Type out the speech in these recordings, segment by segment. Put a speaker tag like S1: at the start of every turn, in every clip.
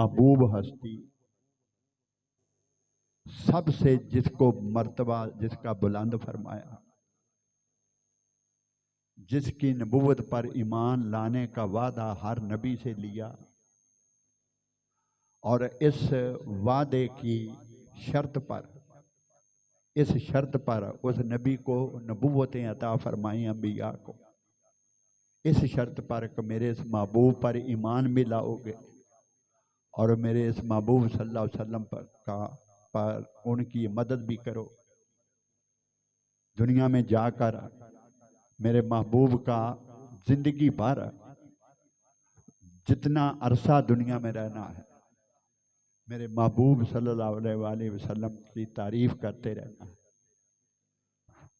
S1: महबूब हस्ती, सबसे जिसको मर्तबा जिसका बुलंद फरमाया, जिसकी नबूवत पर ईमान लाने का वादा हर नबी से लिया और इस वादे की शर्त पर, इस शर्त पर उस नबी को नबूवतें अता फरमाई अंबिया को, इस शर्त पर कि मेरे इस महबूब पर ईमान भी लाओगे और मेरे इस महबूब सल्लल्लाहु अलैहि वसल्लम पर उनकी मदद भी करो। दुनिया में जाकर मेरे महबूब का जिंदगी भर जितना अरसा दुनिया में रहना है, मेरे महबूब सल्लल्लाहु अलैहि वसल्लम की तारीफ करते रहना है,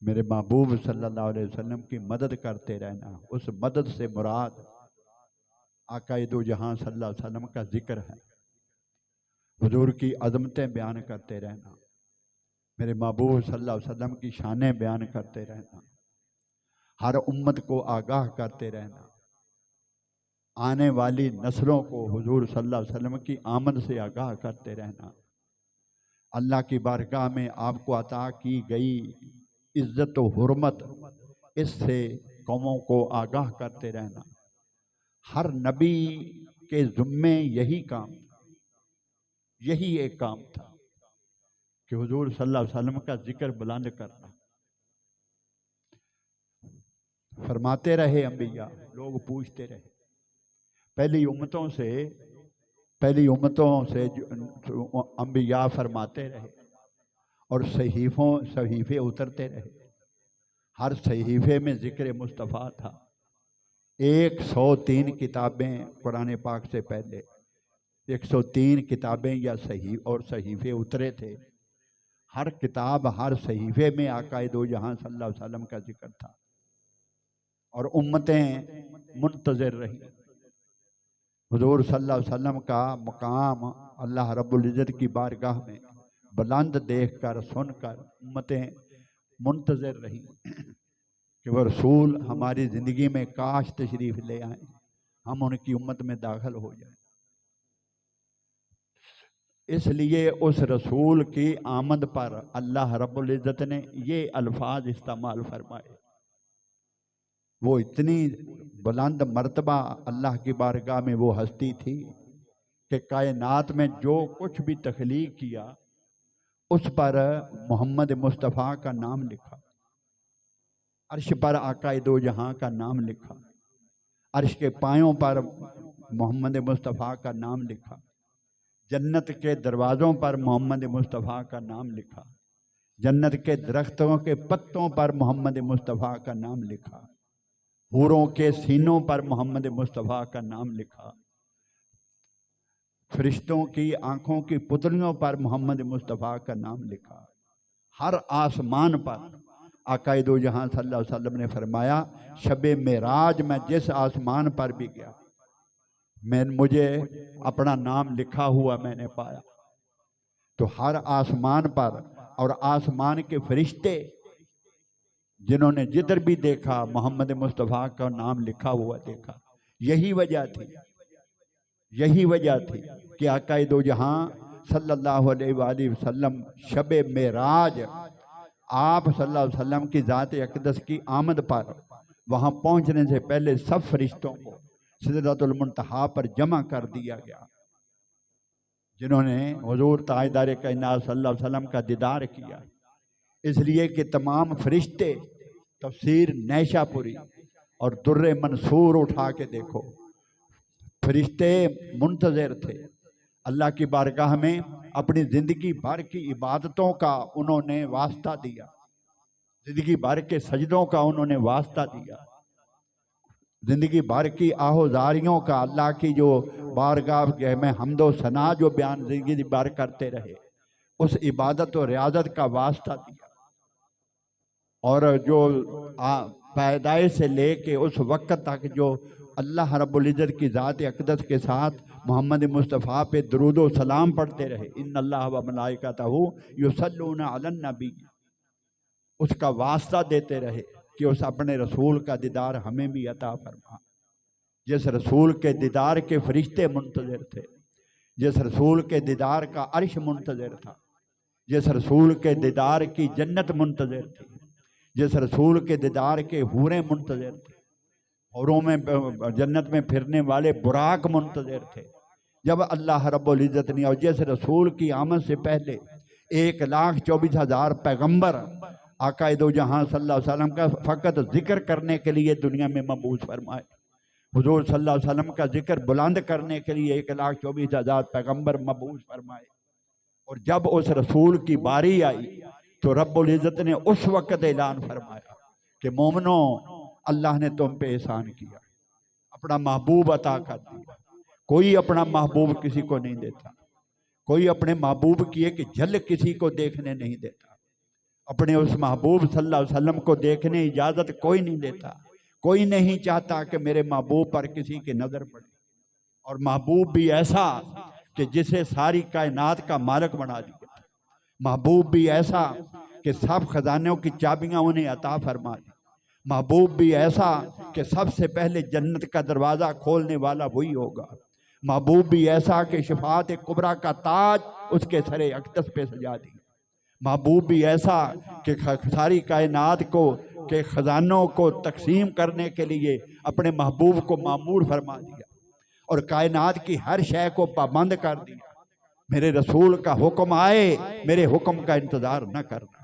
S1: मेरे महबूब सल्लल्लाहु अलैहि वसल्लम की मदद करते रहना। उस मदद से मुराद आकाए दो जहां सल्लल्लाहु अलैहि वसल्लम का जिक्र है, हुजूर की अज़मतें बयान करते रहना, मेरे महबूब सल्लल्लाहु अलैहि वसल्लम की शानें बयान करते रहना, हर उम्मत को आगाह करते रहना, आने वाली नस्लों को हुजूर सल्लल्लाहु अलैहि वसल्लम की आमद से आगाह करते रहना, अल्लाह की बारगाह में आपको अता की गई इज्जत व हुर्मत, इससे कौमों को आगाह करते रहना। हर नबी के ज़ुम्मे यही काम, यही एक काम था कि हुजूर सल्लल्लाहु अलैहि वसल्लम का जिक्र बुलंद करना। फरमाते रहे अंबिया, लोग पूछते रहे, पहली उम्मतों से अंबिया फरमाते रहे और सहीफे उतरते रहे। हर सहीफे में जिक्र मुस्तफ़ा था। 103 किताबें कुरान पाक से पहले 103 किताबें या सहीफे उतरे थे। हर किताब, हर सहीफे में आकाए दो जहां सल्लल्लाहु अलैहि वसल्लम का जिक्र था और उम्मतें मुंतज़िर रही। हुजूर सल्लल्लाहु अलैहि वसल्लम का मकाम अल्लाह रब्बुल इज़्ज़त की बारगाह में बुलंद देखकर सुनकर उम्मतें मुंतज़िर रही कि वह रसूल हमारी ज़िंदगी में काश तशरीफ़ ले आए, हम उनकी उम्मत में दाखिल हो जाएं। इसलिए उस रसूल की आमद पर अल्लाह रब्बुल इज़्ज़त ने ये अल्फाज इस्तेमाल फरमाए। वो इतनी बुलंद मर्तबा अल्लाह की बारगाह में वो हस्ती थी कि कायनात में जो कुछ भी तख्लीक किया उस पर मोहम्मद मुस्तफ़ा का नाम लिखा, अर्श पर आकाए दो जहां का नाम लिखा, अर्श के पायों पर मोहम्मद मुस्तफ़ा का नाम लिखा, जन्नत के दरवाज़ों पर मोहम्मद मुस्तफ़ा का नाम लिखा, जन्नत के दरख्तों के पत्तों पर मोहम्मद मुस्तफ़ा का नाम लिखा, हूरों के सीनों पर मोहम्मद मुस्तफ़ा का नाम लिखा, फरिश्तों की आंखों की पुतलियों पर मोहम्मद मुस्तफ़ा का नाम लिखा। हर आसमान पर आकाए दो जहां सल्लल्लाहु अलैहि वसल्लम ने फरमाया, शबे मेराज में जिस आसमान पर भी गया मुझे अपना नाम लिखा हुआ मैंने पाया। तो हर आसमान पर और आसमान के फरिश्ते जिन्होंने जिधर भी देखा मोहम्मद मुस्तफ़ा का नाम लिखा हुआ देखा। यही वजह थी कि आकाए दो जहां सल्लल्लाहु अलैहि वसल्लम शबे मेराज आप सल्लल्लाहु अलैहि वसल्लम की ज़ात अक़दस की आमद पर वहां पहुंचने से पहले सब फरिश्तों को सिदरतुल मुंतहा पर जमा कर दिया गया, जिन्होंने हुजूर ताजदार कायनात सल्लल्लाहु अलैहि वसल्लम का दीदार किया। इसलिए कि तमाम फरिश्ते तफसीर नैशापुरी और दुर्रे मंसूर उठा के देखो, फरिश्ते मुंतज़िर थे। अल्लाह की बारगाह में अपनी ज़िंदगी भर की इबादतों का उन्होंने वास्ता दिया, ज़िंदगी भर के सजदों का उन्होंने वास्ता दिया, ज़िंदगी भर की आहोजारियों का अल्लाह की जो बारगाह में हम्दो सना जो बयान ज़िंदगी भर करते रहे, उस इबादत और रियाजत का वास्ता दिया। और जो पैदाइश से लेके उस वक्त तक जो अल्लाह रब्बुल इज़्ज़त की ज़ात अक़दस के साथ मोहम्मद मुस्तफ़ा पे दुरूद व सलाम पढ़ते रहे, इन्नल्लाह व मलाइकतहू युसल्लूना अलन नबी, उसका वास्ता देते रहे कि उस अपने रसूल का दीदार हमें भी अता फरमा। जिस रसूल के दीदार के फरिश्ते मुंतज़िर थे, जिस रसूल के दीदार का अर्श मुंतज़िर था, जिस रसूल के दीदार की जन्नत मुंतज़िर थी, जिस रसूल के दीदार के हूरें मुंतज़िर थे, हूरों में जन्नत में फिरने वाले बुराक मुंतज़िर थे। जब अल्लाह रब्बुल इज़्ज़त ने और जिस रसूल की आमद से पहले 1,24,000 पैगंबर आकाए दो जहां सल्लल्लाहु अलैहि वसल्लम का फ़कत ज़िक्र करने के लिए दुनिया में मबूस फरमाए। हुजूर सल्लल्लाहु अलैहि वसल्लम का जिक्र बुलंद करने के लिए 1,24,000 पैगंबर मबूस फरमाए। और जब उस रसूल की बारी आई तो रब्बुल इज़्ज़त ने उस वक़्त ऐलान फरमाया कि मोमिनो, अल्लाह ने तुम पे एहसान किया, अपना महबूब अता कर दिया। कोई अपना महबूब किसी को नहीं देता, कोई अपने महबूब की एक झलक किसी को देखने नहीं देता। अपने उस महबूब सल्लल्लाहु अलैहि वसल्लम को देखने इजाज़त कोई नहीं देता। कोई नहीं चाहता कि मेरे महबूब पर किसी की नज़र पड़े। और महबूब भी ऐसा कि जिसे सारी कायनात का मालिक बना दिया। महबूब भी ऐसा कि सब खजानों की चाबियां उन्हें अता फरमा दी। महबूब भी ऐसा कि सबसे पहले जन्नत का दरवाज़ा खोलने वाला वही होगा। महबूब भी ऐसा कि शफाअत कुबरा का ताज उसके सरे अक़दस पे सजा दी। महबूब भी ऐसा कि सारी कायनात को के ख़जानों को तकसीम करने के लिए अपने महबूब को मामूर फरमा दिया और कायनात की हर शय को पाबंद कर दिया। मेरे रसूल का हुक्म आए, मेरे हुक्म का इंतज़ार न करना।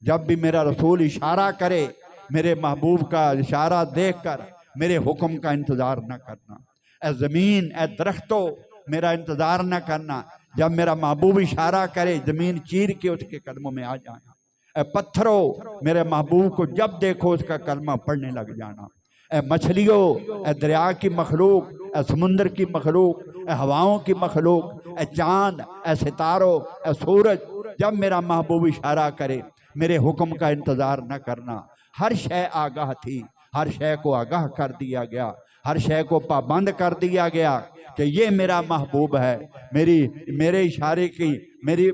S1: जब भी मेरा रसूल इशारा करे, मेरे महबूब का इशारा देखकर मेरे हुक्म का इंतज़ार न करना। ए ज़मीन, ए दरख्तों, मेरा इंतज़ार न करना। जब मेरा महबूब इशारा करे, ज़मीन चीर के उसके कदमों में आ जाना। ए पत्थरों, मेरे महबूब को जब देखो उसका कलमा पढ़ने लग जाना। ए मछलियों, ए दरिया की मखलूक, ए समुंदर की मखलूक, ए हवाओं की मखलूक, ए चाँद, ए सितारों, ए सूरज, जब मेरा महबूब इशारा करे, मेरे हुक्म का इंतज़ार न करना। हर शय आगाह थी, हर शय को आगाह कर दिया गया, हर शय को पाबंद कर दिया गया कि ये मेरा महबूब है। मेरे इशारे की मेरी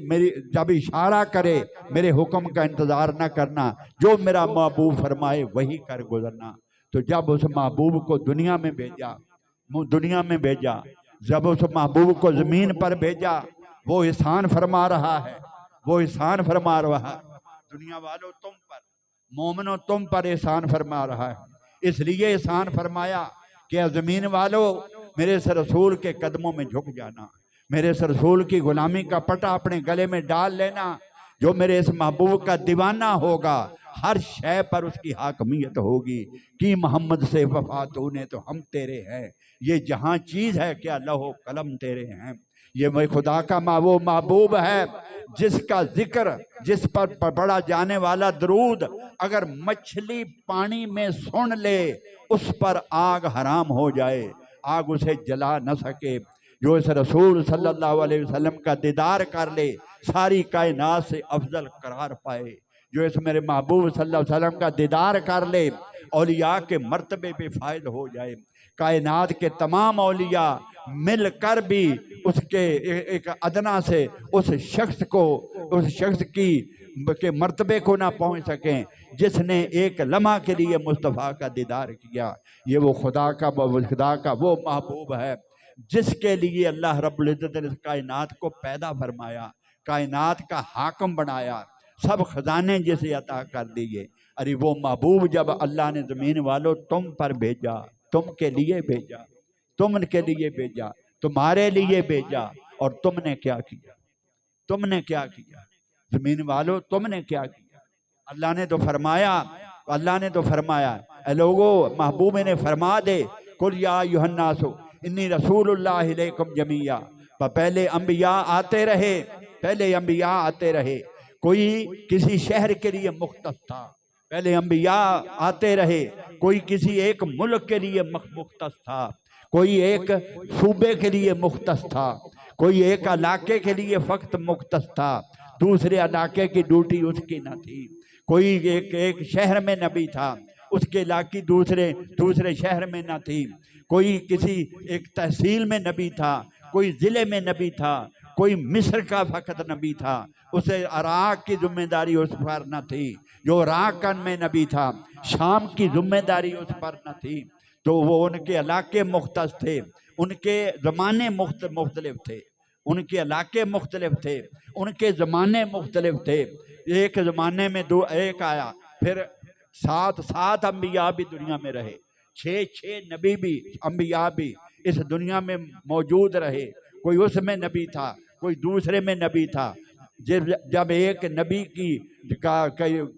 S1: जब इशारा करे, मेरे हुक्म का इंतज़ार न करना। जो मेरा महबूब फरमाए वही कर गुजरना। तो जब उस महबूब को दुनिया में भेजा, जब उस महबूब को ज़मीन पर भेजा, वो एहसान फरमा रहा है, वो एहसान फरमा रहा है। दुनिया वालों तुम पर, मोमिनो तुम पर एहसान फरमा रहा है। इसलिए एहसान फरमाया कि ज़मीन वालों, मेरे इस रसूल के कदमों में झुक जाना, मेरे इस रसूल की गुलामी का पटा अपने गले में डाल लेना। जो मेरे इस महबूब का दीवाना होगा, हर शय पर उसकी हाकमियत होगी कि मोहम्मद से वफा तूने तो हम तेरे हैं। ये जहाँ चीज़ है क्या लहो कलम तेरे हैं। ये मैं खुदा का वो महबूब है जिसका जिक्र, जिस पर पढ़ा जाने वाला दरूद अगर मछली पानी में सुन ले, उस पर आग हराम हो जाए, आग उसे जला न सके। जो इस रसूल सल्लल्लाहु अलैहि वसल्लम का दीदार कर ले, सारी कायनात से अफजल करार पाए। जो इस मेरे महबूब सल्लल्लाहु अलैहि वसल्लम का दीदार कर ले, औलिया के मर्तबे पे फायद हो जाए। कायनात के तमाम औलिया मिलकर भी उसके एक अदना से उस शख्स की के मर्तबे को ना पहुंच सकें जिसने एक लम्हा के लिए मुस्तफ़ा का दीदार किया। ये वो खुदा का वो महबूब है जिसके लिए अल्लाह रब्बुल इज़्ज़त ने कायनात को पैदा फरमाया, कायनात का हाकम बनाया, सब खजाने जिसे अता कर दिए। अरे वो महबूब जब अल्लाह ने ज़मीन वालों तुम पर भेजा, तुम के लिए भेजा, तुमके लिए भेजा, तुम्हारे लिए भेजा, और तुमने क्या किया? तुमने क्या किया? ज़मीन वालों तुमने क्या किया? अल्लाह ने तो फरमाया ए लोगो, महबूब ने फरमा दे, कुल या अय्युहन्नासु इन्नी रसूलुल्लाहि इलैकुम जमीया। पहले अंबिया आते रहे, कोई किसी शहर के लिए मुख्तस था, पहले अंबिया आते रहे, कोई किसी एक मुल्क के लिए मुख्तस था, कोई एक सूबे के लिए मुख्तस था, कोई एक इलाके के लिए फ़कत मुख्तस था, दूसरे इलाके की ड्यूटी उसकी न थी। कोई एक शहर में नबी था, उसके इलाके दूसरे शहर में न थी। कोई किसी एक तहसील में नबी था, कोई ज़िले में नबी था, कोई मिस्र का फ़कत नबी था, उसे इराक़ की जिम्मेदारी उस पर न थी। जो इराक़ में नबी था, शाम की जिम्मेदारी उस पर न थी। तो वो उनके इलाके मुख्तस थे, उनके ज़माने मुख्तलिफ थे। उनके इलाके मुख्तलिफ थे, उनके ज़माने मुख्तलिफ थे। एक ज़माने में दो एक आया, फिर सात अम्बिया भी दुनिया में रहे, छः नबी भी अम्बिया भी इस दुनिया में मौजूद रहे। कोई उसमें नबी था, कोई दूसरे में नबी था। जब एक नबी की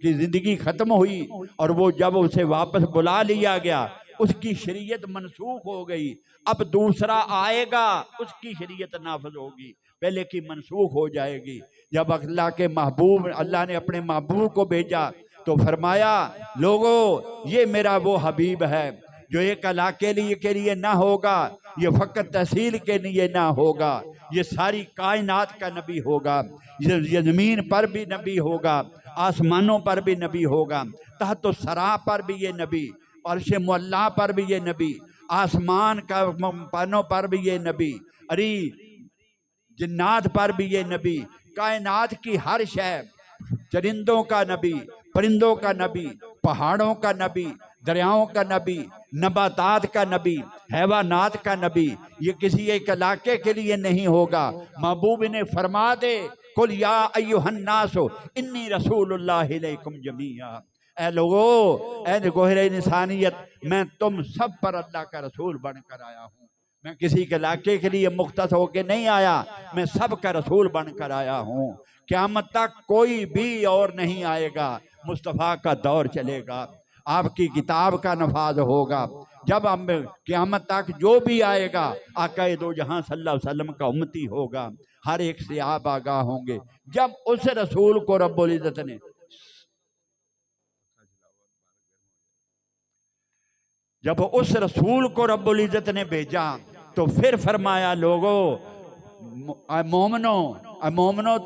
S1: ज़िंदगी ख़त्म हुई और वो जब उसे वापस बुला लिया गया, उसकी शरीयत मनसूख हो गई। अब दूसरा आएगा, उसकी शरीयत नाफज होगी, पहले की मनसूख हो जाएगी। जब अल्लाह के महबूब, अल्लाह ने अपने महबूब को भेजा तो फरमाया, लोगों ये मेरा वो हबीब है जो एक इलाके के लिए ना होगा, ये फ़कत तहसील के लिए ना होगा, ये सारी कायनात का नबी होगा। ये ज़मीन पर भी नबी होगा, आसमानों पर भी नबी होगा, तहत सरा पर भी ये नबी, अर्श मुअल्ला पर भी ये नबी, आसमान का पानों पर भी ये नबी, अरे जिन्नात पर भी ये नबी, कायनात की हर शय, चरिंदों का नबी, परिंदों का नबी, पहाड़ों का नबी, दरियाओं का नबी, नबातात का नबी, हैवानात का नबी, ये किसी एक इलाके के लिए नहीं होगा। महबूब ने फरमा दे, कुल या अय्युहन्नासो इन्नी रसूलुल्लाहि इलैकुम जमीआ, ए लोगो, ए गोहरे इंसानियत, मैं तुम सब पर अल्लाह का रसूल बनकर आया हूँ। मैं किसी के इलाके के लिए मुख्तस होके नहीं आया, मैं सब का रसूल बनकर आया हूँ। क़यामत तक कोई भी और नहीं आएगा, मुस्तफ़ा का दौर चलेगा, आपकी किताब का नफाज होगा। जब हम क़यामत तक जो भी आएगा आक़ाए दो जहां सल्लल्लाहु अलैहि वसल्लम का उम्मती होगा, हर एक से आप आगाह होंगे। जब उस रसूल को रब्बुल इज़्ज़त ने रब्बुल इज़्ज़त ने भेजा तो फिर फरमाया, लोगों मोमनो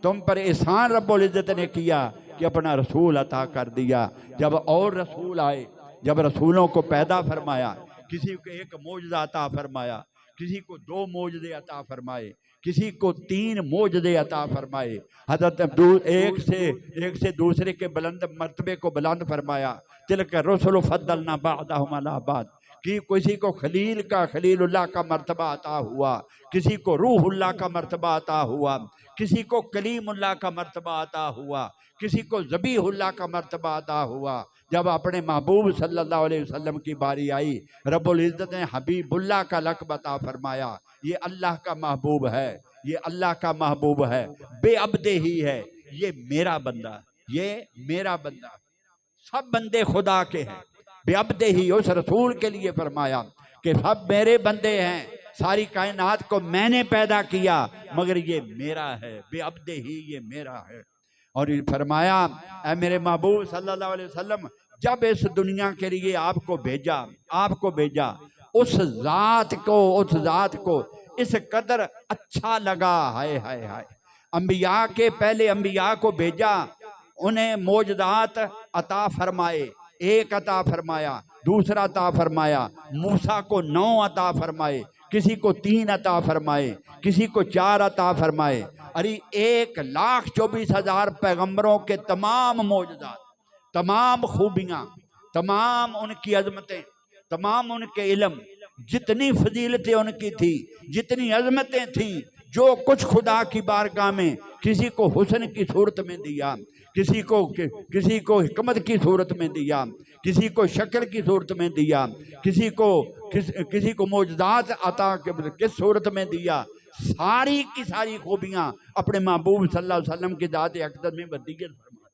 S1: तुम पर एहसान रब्बुल इज़्ज़त ने किया कि अपना रसूल अता कर दिया। जब और रसूल आए, जब रसूलों को पैदा फरमाया, किसी को एक मोजज़ा अता फरमाया, किसी को 2 मोजज़े अता फरमाए, किसी को 3 मोजज़े अता फरमाए। हज़रत एक से दूसरे के बुलंद मर्तबे को बुलंद फरमाया। तिलक रसूल फद्दलना बअदहुम अला बअद, कि किसी को खलीलुल्लाह का मर्तबा अता हुआ, किसी को रूहुल्लाह का मर्तबा अता हुआ, किसी को कलीमुल्लाह का मर्तबा अता हुआ, किसी को ज़बीहुल्लाह का मर्तबा अता हुआ। जब अपने महबूब सल्लल्लाहु अलैहि वसल्लम की बारी आई, रब्बुल इज़्ज़त ने हबीबुल्लाह का लक़ब अता फरमाया। ये अल्लाह का महबूब है, ये अल्लाह का महबूब है, बेअब्दे ही है, ये मेरा बंदा, ये मेरा बंदा। सब बंदे खुदा के हैं, बेअब्दे ही, उस रसूल के लिए फरमाया कि सब मेरे बंदे हैं, सारी कायनात को मैंने पैदा किया, मगर ये मेरा है, बेअब्दे ही ये मेरा है। और ये फरमाया, ऐ मेरे महबूब सल्लल्लाहु अलैहि वसल्लम, जब इस दुनिया के लिए आपको भेजा, उस जात को इस कदर अच्छा लगा, हाय हाय हाय। अंबिया के पहले अंबिया को भेजा, उन्हें मोजदात अता फरमाए, एक अता फरमाया, दूसरा अता फरमाया, मूसा को 9 अता फरमाए, किसी को 3 अता फरमाए, किसी को 4 अता फरमाए। अरे 1,24,000 पैगंबरों के तमाम मोजदात, तमाम खूबियाँ, तमाम उनकी अजमतें, तमाम उनके इल्म, जितनी फजीलतें उनकी थी, जितनी अजमतें थीं, जो कुछ खुदा की बारगाह में किसी को हुस्न की सूरत में दिया, किसी को हिकमत की सूरत में दिया, किसी को शक्ल की सूरत में दिया, किसी को मौजदात अता किस सूरत में दिया, सारी की सारी खूबियाँ अपने महबूब सल्लल्लाहु अलैहि वसल्लम की ज़ात अक़दस में बदीयत फरमा,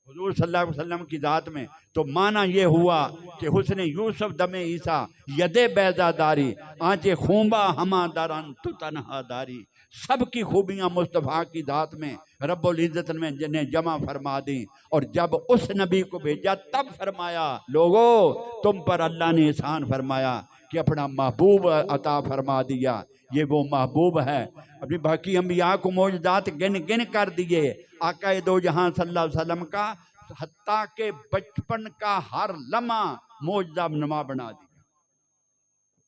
S1: हुज़ूर सल्लल्लाहु अलैहि वसल्लम की ज़ात में। तो माना ये हुआ कि हुस्न यूसुफ दमे ईसा यदे बैज़ादारी आँचे खूबा हमा दरन तु तनहा दारी, सब की खूबियाँ मुस्तफ़ा की ज़ात में रब्बुल इज़्ज़त में जिन्हें जमा फरमा दी। और जब उस नबी को भेजा तब फरमाया, लोगों तुम पर अल्लाह ने एहसान फरमाया कि अपना महबूब अता फरमा दिया। ये वो महबूब है। अभी बाकी अंबिया को मौजदात गिन गिन कर दिए, आक़ाए दो जहां सल्लल्लाहु अलैहि वसल्लम का हत्ता के बचपन का हर लम्हा मौजदा नुमा बना दिया,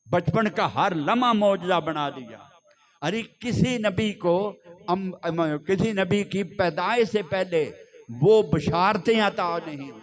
S1: बचपन का हर लम्हा मौजदा बना दिया। अरे किसी नबी की पैदाइश से पहले वो बशारतें अता नहीं हुई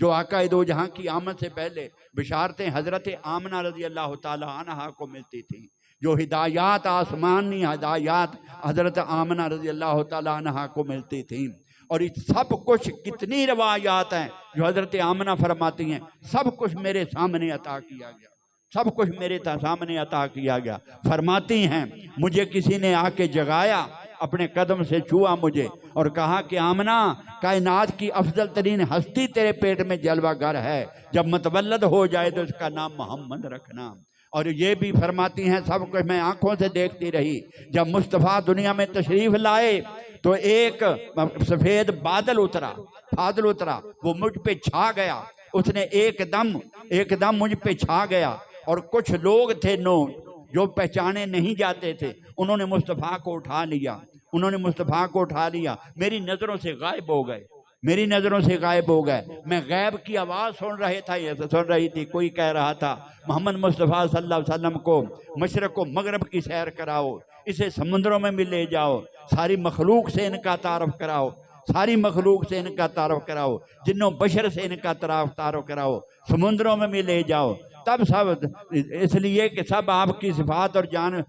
S1: जो आक़ाए दो जहां की आमद से पहले बशारतें हज़रत आमना रज़ी अल्लाह ताला अन्हा को मिलती थी जो हिदायत आसमानी हिदायत हज़रत आमना रज़ी अल्लाह ताला अन्हा को मिलती थी। और इस सब कुछ कितनी रवायात हैं जो हज़रत आमना फरमाती हैं, सब कुछ मेरे सामने अता किया गया, सब कुछ मेरे सामने अता किया गया। फरमाती हैं मुझे किसी ने आके जगाया, अपने कदम से छुआ मुझे और कहा कि आमना, कायनात की अफजल तरीन हस्ती तेरे पेट में जलवागर है, जब मतवल्लद हो जाए तो इसका नाम मोहम्मद रखना। और ये भी फरमाती हैं सब कुछ मैं आंखों से देखती रही। जब मुस्तफ़ा दुनिया में तशरीफ़ लाए तो एक सफ़ेद बादल उतरा, वो मुझ पे छा गया, उसने एकदम मुझ पे छा गया। और कुछ लोग थे जो पहचाने नहीं जाते थे, उन्होंने मुस्तफ़ा को उठा लिया, मेरी नज़रों से गायब हो गए। मैं गैब की आवाज़ सुन रही थी। कोई कह रहा था मोहम्मद मुस्तफ़ा सल्लल्लाहु अलैहि वसल्लम को मशरक़ व मगरब की सैर कराओ, इसे समुद्रों में भी ले जाओ, सारी मखलूक से इनका तारफ़ कराओ, जिन्नों बशर से इनका तारफ़ कराओ, समुद्रों में भी ले जाओ। तब सब इसलिए कि सब आपकी सिफात और जान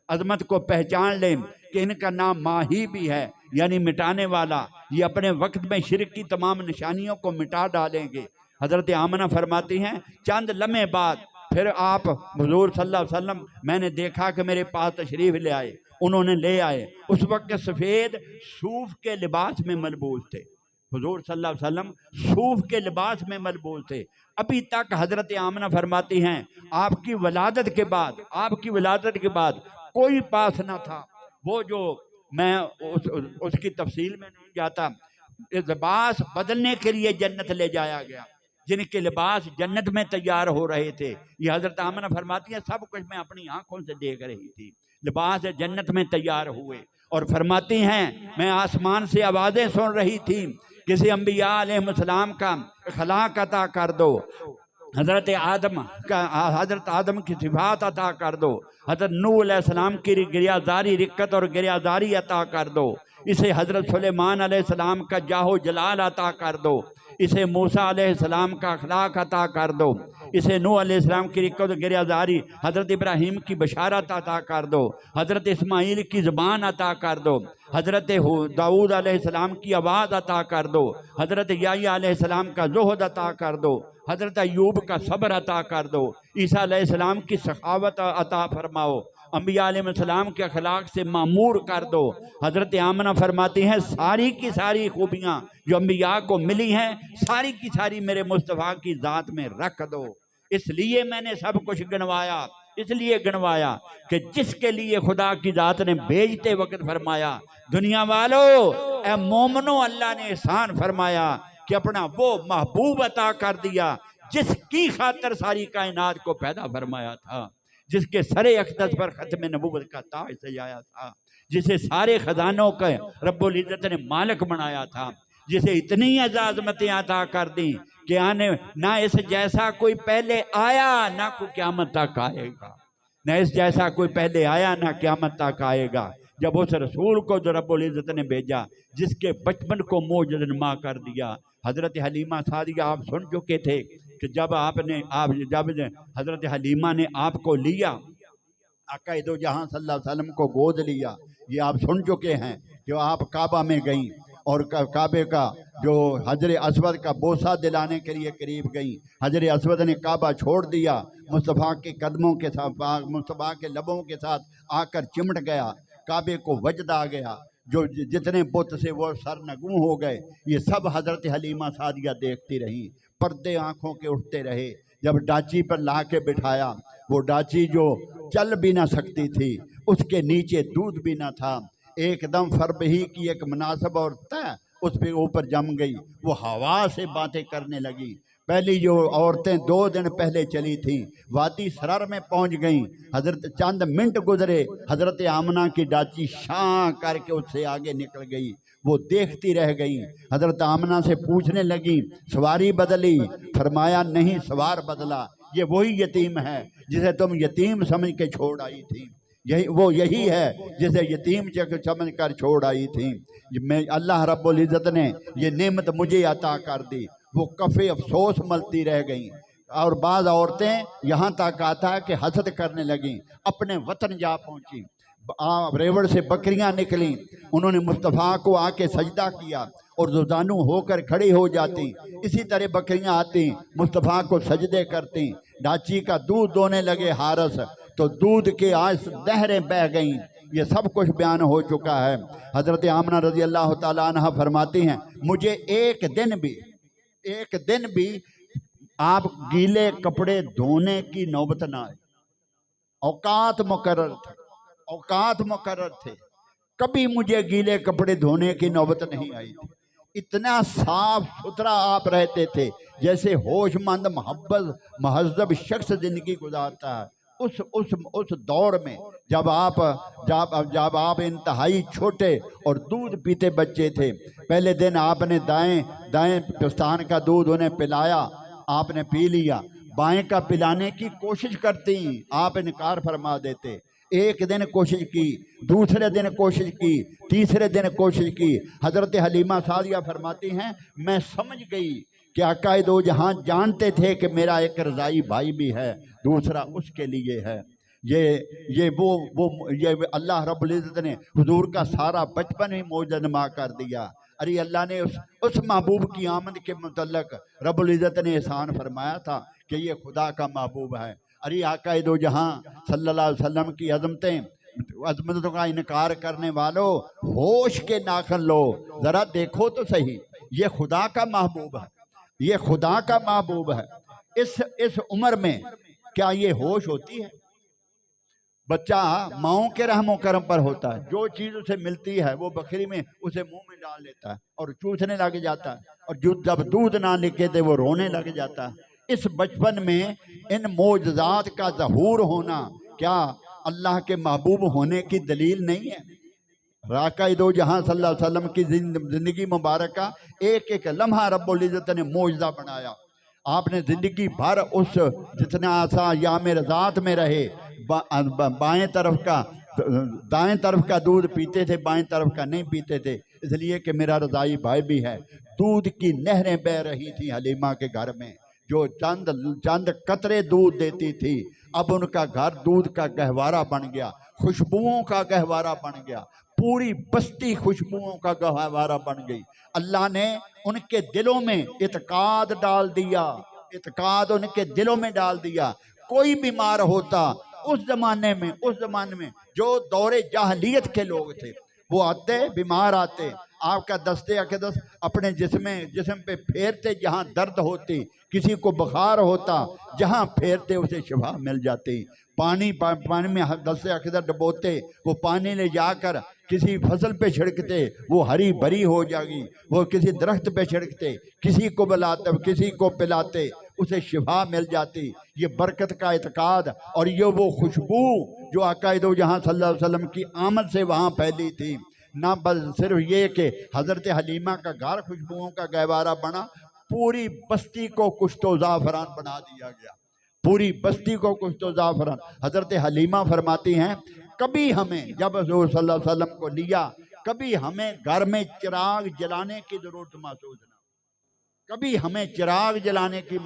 S1: अजमत को पहचान लें कि इनका नाम माही भी है, यानी मिटाने वाला। ये अपने वक्त में शिरक की तमाम निशानियों को मिटा डालेंगे। हज़रत आमना फरमाती हैं चंद लम्हे बाद फिर आप हुजूर सल्लल्लाहु अलैहि वसल्लम मैंने देखा कि मेरे पास तशरीफ़ ले आए। उस वक्त सफ़ेद सूफ के लिबास में मलबूस थे। हुजूर सल्लल्लाहु अलैहि वसल्लम सूफ के लिबास में मलबूस थे। अभी तक हज़रत आमना फरमाती हैं आपकी वलादत के बाद कोई पास ना था। वो जो मैं उसकी तफसील में नहीं जाता, लिबास बदलने के लिए जन्नत ले जाया गया, जिनके लिबास जन्नत में तैयार हो रहे थे। ये हज़रत आमना फरमाती है सब कुछ मैं अपनी आंखों से देख रही थी, लिबास जन्नत में तैयार हुए। और फरमाती हैं मैं आसमान से आवाज़ें सुन रही थी, किसी अम्बिया अलैहिस्सलाम का खलाक अता कर दो, हज़रत आदम की सिफात अता कर दो, हज़रत नूह अलैहिस्सलाम की गिरियाजारी रिक्कत और गिरियाजारी अता कर दो, इसे हज़रत सुलेमान अलैहिस्सलाम का जाहो जलाल अता कर दो, इसे मूसा अलैहिस्सलाम का अखलाक अता कर दो, इसे नूह अलैहिस्सलाम की रिक्कत और गिरियाजारी, हज़रत इब्राहीम की बशारत अता कर दो, हज़रत इस्माईल की ज़बान अता कर दो, हज़रत दाऊद अलैहिस्सलाम की आवाज़ अता कर दो, हज़रत याह्या अलैहिस्सलाम का ज़ुहद अता कर दो, हज़रत अय्यूब का सब्र अता कर दो, ईसा अलैहिस्सलाम की सखावत अता फरमाओ, अम्बिया अलैहिस्सलाम के अखलाक से मामूर कर दो। हज़रत आमना फरमाती हैं सारी की सारी खूबियाँ जो अम्बिया को मिली हैं सारी की सारी मेरे मुस्तफ़ा की ज़ात में रख दो। इसलिए मैंने सब कुछ गणवाया कि जिसके लिए खुदा की ज़ात ने भेजते वक्त फरमाया दुनिया वालों ए मोमनो, अल्लाह ने एहसान फरमाया कि अपना वो महबूब अता कर दिया जिसकी खातर सारी कायनात को पैदा फरमाया था, जिसके सरे अक़दस पर ख़त्म नबूवत का ताज सजाया था, जिसे सारे खजानों का रब्बुल इज़्ज़त ने मालिक बनाया था, जिसे इतनी अज़ाज़मतें अता कर दी कि आने ना इस जैसा कोई पहले आया ना कोई क़यामत तक आएगा, ना इस जैसा कोई पहले आया ना क़यामत तक आएगा। जब उस रसूल को जो रब्बुल इज़्ज़त ने भेजा, जिसके बचपन को मोजज़नमा कर दिया। हज़रत हलीमा सादिया आप सुन चुके थे कि जब हज़रत हलीमा ने आपको लिया, आका दो जहां सल्लल्लाहु अलैहि वसल्लम को गोद लिया, ये आप सुन चुके हैं कि आप काबा में गई और काबे का जो हजर असवद का बोसा दिलाने के लिए करीब गई। हजर असवद ने काबा छोड़ दिया, मुस्तफ़ा के कदमों के साथ, मुस्तफ़ा के लबों के साथ आकर चिमट गया, काबे को वजद आ गया, जो जितने बुत से वो सरनगू हो गए। ये सब हज़रत हलीमा सादिया देखती रहीं, पर्दे आँखों के उठते रहे। जब डाची पर ला के बिठाया, वो डाची जो चल भी ना सकती थी, उसके नीचे दूध भी ना था, एकदम फरबही की एक मुनासब और तय उस पे ऊपर जम गई। वो हवा से बातें करने लगी। पहली जो औरतें 2 दिन पहले चली थीं, वादी सरार में पहुंच गईं। हजरत चंद मिनट गुजरे, हजरत आमना की डाची शां करके उससे आगे निकल गई। वो देखती रह गई। हजरत आमना से पूछने लगी सवारी बदली? फरमाया नहीं, सवार बदला। ये वही यतीम है जिसे तुम यतीम समझ के छोड़ आई थी, यही है जिसे यतीम समझ कर छोड़ आई थी। मैं अल्लाह रब्बुल इज़्ज़त ने ये नेमत मुझे अता कर दी। वो कफ़े अफसोस मलती रह गई। और बाज़ औरतें यहाँ तक आता है कि हसद करने लगीं, अपने वतन जा पहुँची, रेवड़ से बकरियां निकली, उन्होंने मुस्तफ़ा को आके सजदा किया और जुदानू होकर खड़ी हो जाती। इसी तरह बकरियां आती, मुस्तफ़ा को सजदे करती। डाची का दूध दोने लगे हारस, तो दूध के आज नहरें बह गईं। ये सब कुछ बयान हो चुका है। हज़रत आमना रज़ी अल्लाह ताला अन्हा फरमाती हैं, मुझे एक दिन भी आप गीले कपड़े धोने की नौबत ना आई। औकात मुकर्रर थे, कभी मुझे गीले कपड़े धोने की नौबत नहीं आई थी। इतना साफ सुथरा आप रहते थे जैसे होशमंद मोहब्बत महज़ब शख्स जिंदगी गुजारता है। उस दौर में जब आप इंतहाई छोटे और दूध पीते बच्चे थे, पहले दिन आपने दाएं पिस्तान का दूध उन्हें पिलाया, आपने पी लिया। बाएं का पिलाने की कोशिश करती, आप इनकार फरमा देते। एक दिन कोशिश की, दूसरे दिन कोशिश की, तीसरे दिन कोशिश की। हज़रत हलीमा सादिया फरमाती हैं, मैं समझ गई कि आकाए दो जहां जानते थे कि मेरा एक रज़ाई भाई भी है, दूसरा उसके लिए है। ये अल्लाह रब्बुल इज़्ज़त ने हुजूर का सारा बचपन ही मौजज़मा कर दिया। अरे अल्लाह ने उस महबूब की आमद के मुतल्लक रब्बुल इज़्ज़त ने एहसान फरमाया था कि ये खुदा का महबूब है। अरे आका दो जहां सल्लल्लाहु अलैहि वसल्लम की अज़मतों का इनकार करने वालों, होश के नाखन लो, जरा देखो तो सही, ये खुदा का महबूब है, ये खुदा का महबूब है। इस उम्र में क्या ये होश होती है? बच्चा माओ के रहमो करम पर होता है, जो चीज उसे मिलती है वो बकरी में उसे मुंह में डाल लेता है और चूसने लग जाता है, और जब दूध ना निकले थे वो रोने लग जाता है। इस बचपन में इन मौजज़ात का ज़हूर होना क्या अल्लाह के महबूब होने की दलील नहीं है? राका दो जहां सल्लल्लाहु अलैहि वसल्लम की जिंदगी मुबारक का एक एक लम्हा रब्बुल इज़्ज़त ने मौजज़ा बनाया। आपने जिंदगी भर उस जितना आसा याम रज़ात में रहे, बाएं तरफ का दाएं तरफ का दूध पीते थे, बाएं तरफ का नहीं पीते थे, इसलिए कि मेरा रज़ाई भाई भी है। दूध की नहरें बह रही थी हलीमा के घर में, जो चंद कतरे दूध देती थी, अब उनका घर दूध का गहवारा बन गया, खुशबुओं का गहवारा बन गया, पूरी बस्ती खुशबुओं का गहवारा बन गई। अल्लाह ने उनके दिलों में इत्काद डाल दिया, इत्काद उनके दिलों में डाल दिया। कोई बीमार होता उस जमाने में जो दौरे जाहलियत के लोग थे, वो आते, बीमार आते, आपका दस्ते अकदस अपने जिस्म पे फेरते, जहाँ दर्द होती, किसी को बुखार होता, जहाँ फेरते उसे शिफा मिल जाती। पानी में दस्ते अकदस डबोते, वो पानी ले जाकर किसी फसल पे छिड़कते, वो हरी भरी हो जाएगी। वो किसी दरख्त पे छिड़कते, किसी को बुलाते, किसी को पिलाते, उसे शिफा मिल जाती। ये बरकत का इत्काद और ये वो खुशबू जो आका दो जहां सल्लल्लाहु अलैहि वसल्लम की आमद से वहाँ फैली थी। ना बस सिर्फ ये कि हज़रत हलीमा का घर खुशबुओं का गहवारा बना, पूरी बस्ती को कुश्तो ज़ाफ़रान बना दिया गया, पूरी बस्ती को कुश्तो ज़ाफ़रान। हज़रत हलीमा फरमाती हैं, कभी हमें जब रसूल सल्लल्लाहु अलैहि वसल्लम को लिया, कभी हमें घर में चिराग जलाने की ज़रूरत महसूस ना, कभी हमें चिराग जलाने की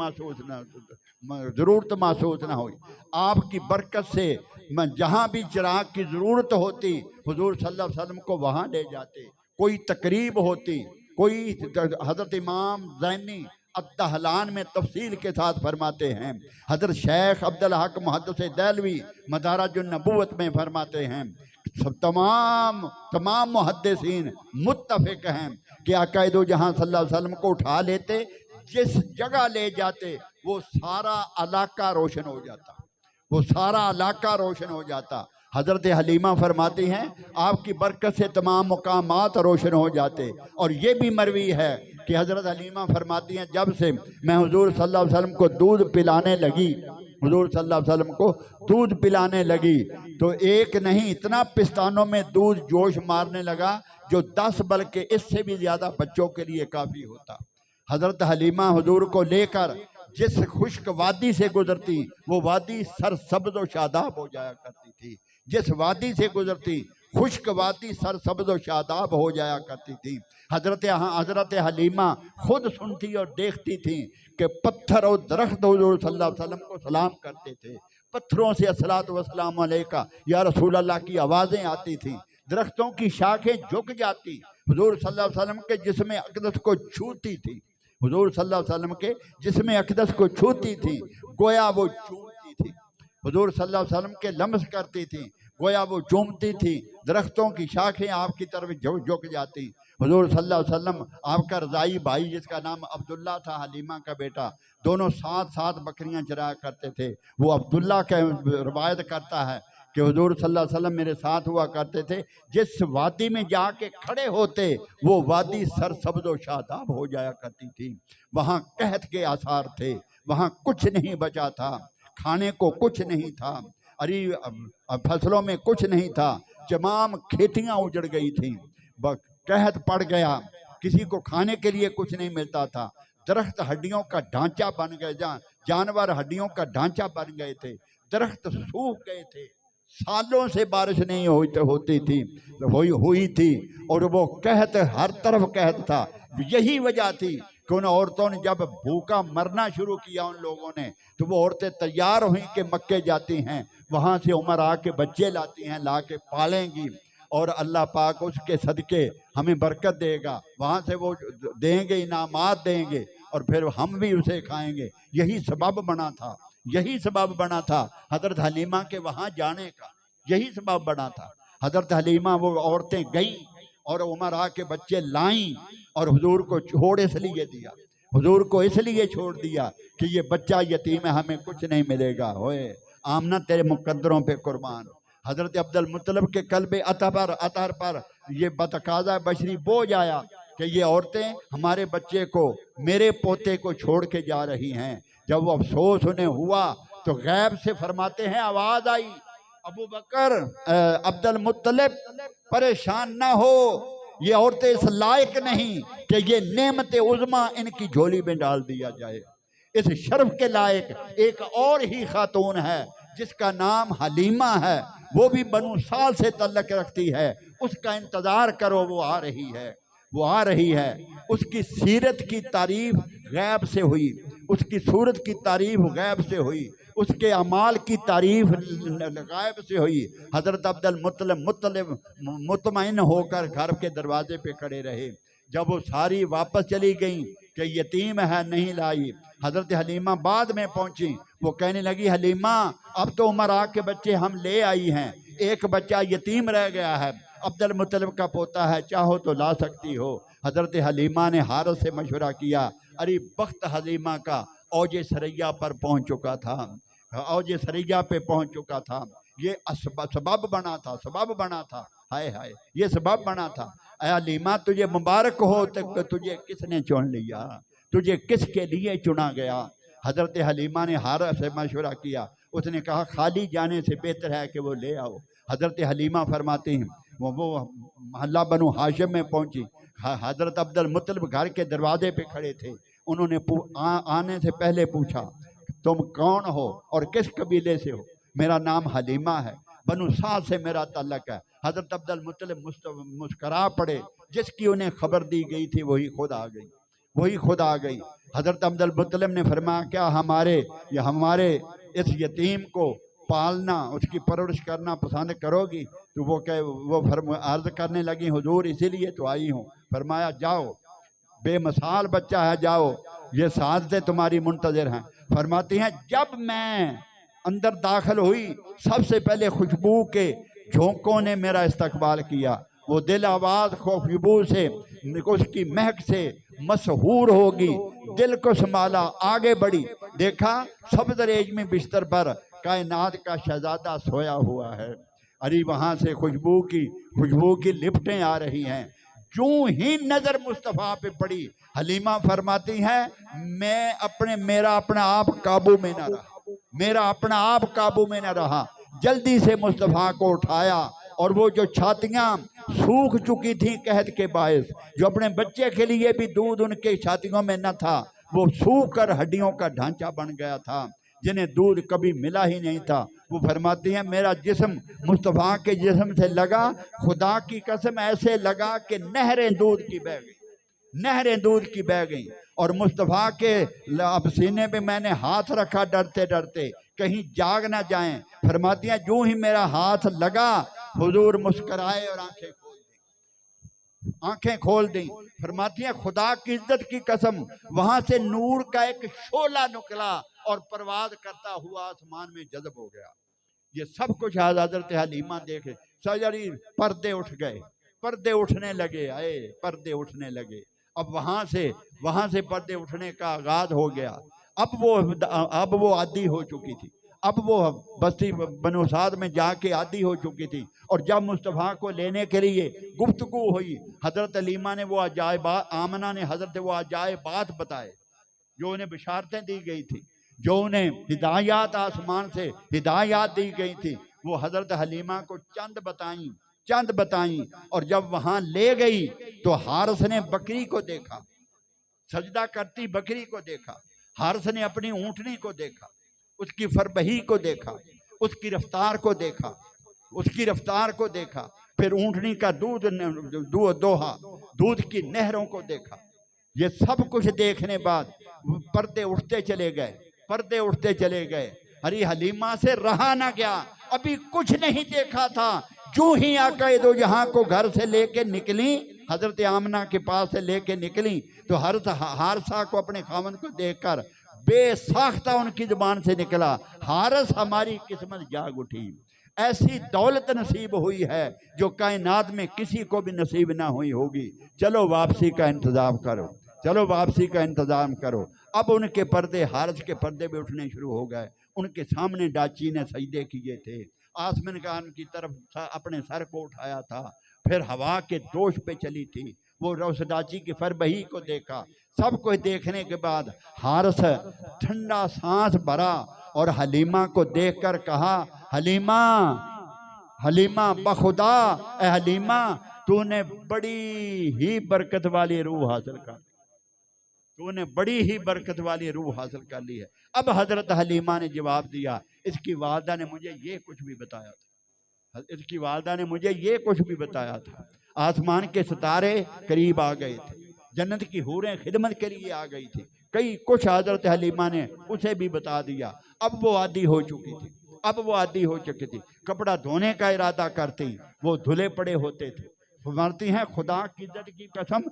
S1: ज़रूरत महसूस ना हुई। आपकी बरकत से जहाँ भी चिराग की ज़रूरत होती, हुजूर सल्लल्लाहु अलैहि वसल्लम को वहाँ ले जाते। कोई तकरीब होती, कोई हज़रत इमाम ज़ैनी अद्दहलान में तफसील के साथ फरमाते हैं, हज़रत शेख अब्दुल हक मुहद्दिस देहलवी मदारिजुन नबुव्वत में फरमाते हैं, तमाम मुहद्दिसीन मुत्तफ़िक हैं कि आका दो जहां सल्लल्लाहु अलैहि वसल्लम को उठा लेते, जिस जगह ले जाते वो सारा इलाका रोशन हो जाता, वो सारा इलाका रोशन हो जाता। हज़रत हलीमा फरमाती हैं, आपकी बरकत से तमाम मुकामात रोशन हो जाते। और ये भी मरवी है कि हज़रत हलीमा फरमाती हैं, जब से मैं हुजूर सल्लल्लाहु अलैहि वसल्लम को दूध पिलाने लगी, हुजूर सल्लल्लाहु अलैहि वसल्लम को दूध पिलाने लगी, तो एक नहीं इतना पिस्तानों में दूध जोश मारने लगा जो 10 बल्कि इससे भी ज़्यादा बच्चों के लिए काफ़ी होता। हज़रत हलीमा हुजूर को लेकर जिस खुश्क वादी से गुजरती, वो वादी सरसब्ज़ व शादाब हो जाया करती थी। जिस वादी से गुजरती खुश्क वादी सरसब्ज़ शादाब हो जाया करती थी। हजरत हलीमा खुद सुनती और देखती थी कि पत्थर और दरख्त हुज़ूर सल्लल्लाहु अलैहि वसल्लम को सलाम करते थे। पत्थरों से अस्सलातु वस्सलाम अलैका या रसूल अल्लाह की आवाज़ें आती थीं, दरख्तों की शाखें झुक जाती, हुज़ूर सल्लल्लाहु अलैहि वसल्लम के जिस्म अक़दस को छूती थी, हुज़ूर सल्लल्लाहु अलैहि वसल्लम के जिस्म अक़दस को छूती थी, गोया वो चूमती थी। हुज़ूर सल्लल्लाहु अलैहि वसल्लम के लम्स करती थी, गोया वो चूमती थी। दरख्तों की शाखें आपकी तरफ झुक जाती। हुज़ूर सल्लल्लाहु अलैहि वसल्लम आपका रज़ाई भाई जिसका नाम अब्दुल्ला था, हलीमा का बेटा, दोनों साथ साथ बकरियां चराया करते थे। वो अब्दुल्ला का रवायत करता है कि हुज़ूर सल्लल्लाहु अलैहि वसल्लम मेरे साथ हुआ करते थे, जिस वादी में जाके खड़े होते वो वादी सरसब्ज़ व शादाब हो जाया करती थी। वहाँ कहत के आसार थे, वहाँ कुछ नहीं बचा था, खाने को कुछ नहीं था, अरे फसलों में कुछ नहीं था, तमाम खेतियाँ उजड़ गई थीं, कहत पड़ गया, किसी को खाने के लिए कुछ नहीं मिलता था। दरख्त हड्डियों का ढांचा बन गए, जानवर हड्डियों का ढांचा बन गए थे, दरख्त सूख गए थे, सालों से बारिश नहीं होती थी, हुई थी, और वो कहत हर तरफ कहत था। यही वजह थी कि उन औरतों ने जब भूखा मरना शुरू किया उन लोगों ने, तो वो औरतें तैयार हुई कि मक्के जाती हैं, वहाँ से उमर आके बच्चे लाती हैं, ला के पालेंगी और अल्लाह पाक उसके सदके हमें बरकत देगा, वहाँ से वो देंगे, इनामात देंगे और फिर हम भी उसे खाएंगे। यही सबब बना था, यही सबब बना था हज़रत हलीमा के वहाँ जाने का, यही सबब बना था। हज़रत हलीमा वो औरतें गई और उमर आके बच्चे लाईं और हुजूर को छोड़ इसलिए दिया, हुजूर को इसलिए छोड़ दिया कि ये बच्चा यतीम है, हमें कुछ नहीं मिलेगा। होए आमना तेरे मुकद्दरों पे कुर्बान। हज़रत अब्दुल मुत्तलिब के कल्बे अतहर पर ये बतकाज़ा बशरी बोझ आया कि ये औरतें हमारे बच्चे को, मेरे पोते को छोड़ के जा रही हैं। जब वो अफसोस उन्हें हुआ तो गैब से फरमाते हैं, आवाज़ आई, अबू बकर अब्दुल मुत्तलिब परेशान ना हो, ये औरतें इस लायक नहीं कि ये नेमत उज़्मा इनकी झोली में डाल दिया जाए। इस शर्फ के लायक एक और ही खातून है जिसका नाम हलीमा है, वो भी बनु साल से तल्लक रखती है, उसका इंतज़ार करो, वो आ रही है, वो आ रही है। उसकी सीरत की तारीफ गैब से हुई, उसकी सूरत की तारीफ गैब से हुई, उसके अमाल की तारीफ गैब से हुई। हज़रत अब्दुल मुत्तलिब मुतमईन होकर घर के दरवाजे पे खड़े रहे। जब वो सारी वापस चली गई कि यतीम है, नहीं लाई, हज़रत हलीमा बाद में पहुंची, वो कहने लगी, हलीमा अब तो उमर आग के बच्चे हम ले आई हैं, एक बच्चा यतीम रह गया है, अब्दुल मुत्तलिब का पोता है, चाहो तो ला सकती हो। हज़रत हलीमा ने हारस से मशवरा किया। अरे वक्त हलीमा का औज सरैया पर पहुंच चुका था, औज सरैया पे पहुंच चुका था। ये सबब बना था, सबब बना था, हाय हाय, ये सबब बना था। हलीमा तुझे मुबारक हो, तो तुझे किसने चुन लिया, तुझे किसके लिए चुना गया। हज़रत हलीमा ने हारस से मशवरा किया, उसने कहा खाली जाने से बेहतर है कि वो ले आओ। हज़रत हलीमा फरमाती हैं, वो महल्ला बनु हाशिम में पहुंची। हज़रत अब्दुल मुत्तलिब घर के दरवाजे पे खड़े थे। उन्होंने आने से पहले पूछा, तुम कौन हो और किस कबीले से हो? मेरा नाम हलीमा है, बनु साद से मेरा ताल्लुक है। हज़रत अब्दुल मुत्तलिब मुस्करा पड़े, जिसकी उन्हें खबर दी गई थी वही खुद आ गई, वही खुद आ गई। हज़रत अब्दुल मुत्तलिब ने फरमाया, क्या हमारे इस यतीम को पालना, उसकी परवरिश करना पसंद करोगी? तो वो अर्ज़ करने लगी, हुजूर इसीलिए तो आई हूँ। फरमाया, जाओ, बेमिसाल बच्चा है, जाओ, ये सादतें तुम्हारी मुंतज़िर हैं। फरमाती हैं, जब मैं अंदर दाखिल हुई, सबसे पहले खुशबू के झोंकों ने मेरा इस्तकबाल किया। वो दिल आवाज़ खुशबू से, उसकी महक से मशहूर होगी। दिल को संभाला, आगे बढ़ी, देखा सब्ज़ रेज में बिस्तर पर कायनात का शहजादा सोया हुआ है। अरे वहाँ से खुशबू की लिपटें आ रही हैं। यूं ही नजर मुस्तफ़ा पे पड़ी, हलीमा फरमाती हैं, मेरा अपना आप काबू में न रहा, मेरा अपना आप काबू में न रहा। जल्दी से मुस्तफ़ा को उठाया और वो जो छातियाँ सूख चुकी थी कहत के बायस, जो अपने बच्चे के लिए भी दूध उनके छातियों में न था, वो सूख कर हड्डियों का ढांचा बन गया था। जिन्हें दूध कभी मिला ही नहीं था। वो फरमाती हैं मेरा जिस्म मुस्तफ़ा के जिस्म से लगा, खुदा की कसम ऐसे लगा कि नहरें दूध की बह गई, नहरें दूध की बह गई। और मुस्तफ़ा के अब सीने पे मैंने हाथ रखा डरते डरते कहीं जाग ना जाएं। फरमाती हैं यूं ही मेरा हाथ लगा, हुजूर मुस्कुराए और आंखें खोल दी, आंखें खोल दी। फरमाती हैं खुदा की इज्जत की कसम, वहां से नूर का एक शोला निकला और परवाज करता हुआ आसमान में जज़ब हो गया। ये सब कुछ आज हजरत हलीमा देखे, सजरी पर्दे उठ गए, पर्दे उठने लगे, आए पर्दे उठने लगे। अब वहां से पर्दे उठने का आगाज हो गया। अब वो आदी हो चुकी थी, अब वो बस्ती बनु साद में जाके आदी हो चुकी थी। और जब मुस्तफ़ा को लेने के लिए गुफ्तगू हुई, हजरत हलीमा ने वो अजायबात, आमना ने हजरत वो अजायबात बताए जो उन्हें बिशारतें दी गई थी, जो उन्हें हिदायत आसमान से हिदायत दी गई थी, वो हजरत हलीमा को चंद बताई। और जब वहां ले गई तो हारिस ने बकरी को देखा, सजदा करती बकरी को देखा। हारिस ने अपनी ऊंटनी को देखा, उसकी फरबही को देखा, उसकी रफ्तार को देखा, उसकी रफ्तार को देखा। फिर ऊंटनी का दोहा, दूध की नहरों को देखा। ये सब कुछ देखने बाद पर्दे उठते चले गए, पर्दे उठते चले गए। अरे हलीमा से रहा ना गया, अभी कुछ नहीं देखा था। जो ही आका दो जहां को घर से लेके निकली, हजरत आमना के पास से लेके निकली, तो हारसा को अपने खामन को देखकर बेसाख्ता उनकी जुबान से निकला, हारस हमारी किस्मत जाग उठी। ऐसी दौलत नसीब हुई है जो कायनात में किसी को भी नसीब ना हुई होगी। चलो वापसी का इंतजाम करो, चलो वापसी का इंतजाम करो। अब उनके पर्दे, हारस के पर्दे भी उठने शुरू हो गए। उनके सामने डाची ने सजदे किए थे, आसमान खान की तरफ अपने सर को उठाया था, फिर हवा के दोष पे चली थी। वो रोसदाची की फरबही को देखा। सब कुछ देखने के बाद हारस ठंडा सांस भरा और हलीमा को देखकर कहा, हलीमा, हलीमा बखुदा, ए हलीमा, तूने बड़ी ही बरकत वाली रूह हासिल कर, तूने बड़ी ही बरकत वाली रूह हासिल कर ली है। अब हजरत हलीमा ने जवाब दिया, इसकी वालदा ने मुझे ये कुछ भी बताया था, इसकी वालदा ने मुझे ये कुछ भी बताया था। आसमान के सितारे करीब आ गए थे, जन्नत की हूरें खिदमत के लिए आ गई थी। कई कुछ हजरत हलीमा ने उसे भी बता दिया। अब वो आदी हो चुकी थी, अब वो आदी हो चुकी थी। कपड़ा धोने का इरादा करती, वो धुले पड़े होते थे। फरमाती हैं खुदा की इज्जत की कसम,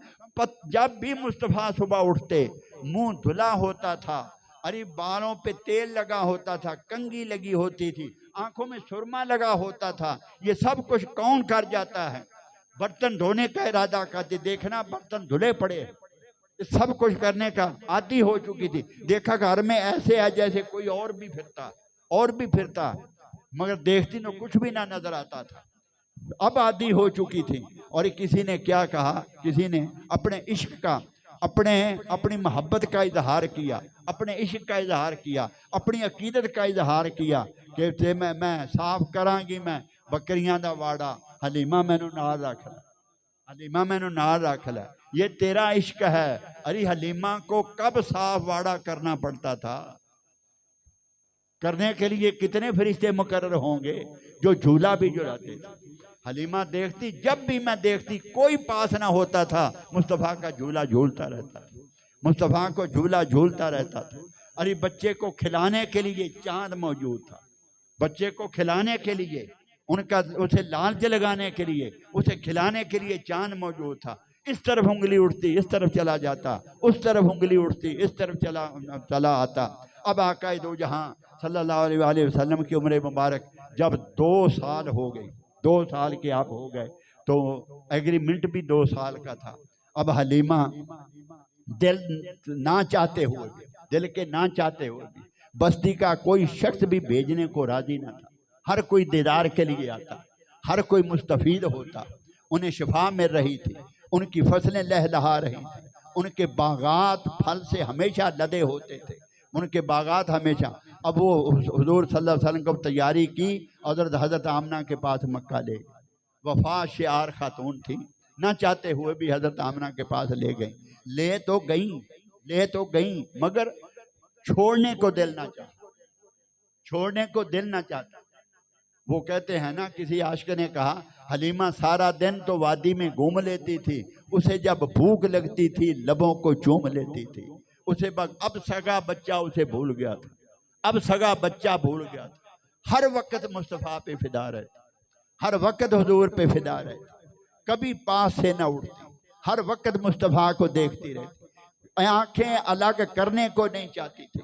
S1: जब भी मुस्तफ़ा सुबह उठते मुंह धुला होता था, अरे बालों पे तेल लगा होता था, कंघी लगी होती थी, आंखों में सुरमा लगा होता था। ये सब कुछ कौन कर जाता है? बर्तन धोने का इरादा करती, देखना बर्तन धुले पड़े, सब कुछ करने का आदी हो चुकी थी। देखा घर में ऐसे है जैसे कोई और भी फिरता, मगर देखती तो कुछ भी ना नजर आता था। अब आदी हो चुकी थी। और किसी ने क्या कहा, किसी ने अपने इश्क का, अपनी मोहब्बत का इजहार किया, अपने इश्क का इजहार किया, अपनी अकीदत का इजहार किया कि मैं साफ करांगी मैं बकरियां दा वाड़ा, हलीमा मैनू नाल रख लै, हलीमा मैनू नाल रख लै, ये तेरा इश्क है। अरे हलीमा को कब साफ वाड़ा करना पड़ता था? करने के लिए कितने फरिश्ते मुकर्रर होंगे जो झूला भी झुलाते थे। हलीमा देखती, जब भी मैं देखती कोई पास ना होता था, मुस्तफ़ा का झूला झूलता रहता था, मुस्तफ़ा को झूला झूलता रहता था। अरे बच्चे को खिलाने के लिए चांद मौजूद था, बच्चे को खिलाने के लिए, उनका उसे लालच लगाने के लिए, उसे खिलाने के लिए चांद मौजूद था। इस तरफ उंगली उठती, इस तरफ चला जाता, उस तरफ उंगली उठती, इस तरफ चला आता। अब आका दो जहां सल्लल्लाहु अलैहि वसल्लम की उम्र मुबारक जब 2 साल हो गई, 2 साल के आप हो गए, तो एग्रीमेंट भी 2 साल का था। अब हलीमा दिल ना चाहते हुए भी, दिल के ना चाहते हुए भी, बस्ती का कोई शख्स भी भेजने को राजी ना था। हर कोई दीदार के लिए आता, हर कोई मुस्तफीद होता। उन्हें शिफा मिल रही थी, उनकी फसलें लहलहा रही थी, उनके बागात फल से हमेशा लदे होते थे, उनके बागात हमेशा। अब वो हुजूर सल्लल्लाहु अलैहि वसल्लम को तैयारी की और हज़रत आमना के पास मक्का ले गई। वफा शियार खातून थी, ना चाहते हुए भी हज़रत आमना के पास ले गई। ले तो गई, मगर छोड़ने को दिल ना चाहा, छोड़ने को दिल ना चाहता। वो कहते हैं ना, किसी आशिक ने कहा हलीमा सारा दिन तो वादी में घूम लेती थी, उसे जब भूख लगती थी लबों को चूम लेती थी। उसे अब सगा बच्चा उसे भूल गया था, अब सगा बच्चा भूल गया था। हर वक्त मुस्तफ़ा पे फिदा रहती, हर वक्त हुजूर पे फिदा रहती, कभी पास से न उठती, हर वक्त मुस्तफ़ा को देखती रहती, आंखें अलग करने को नहीं चाहती थी,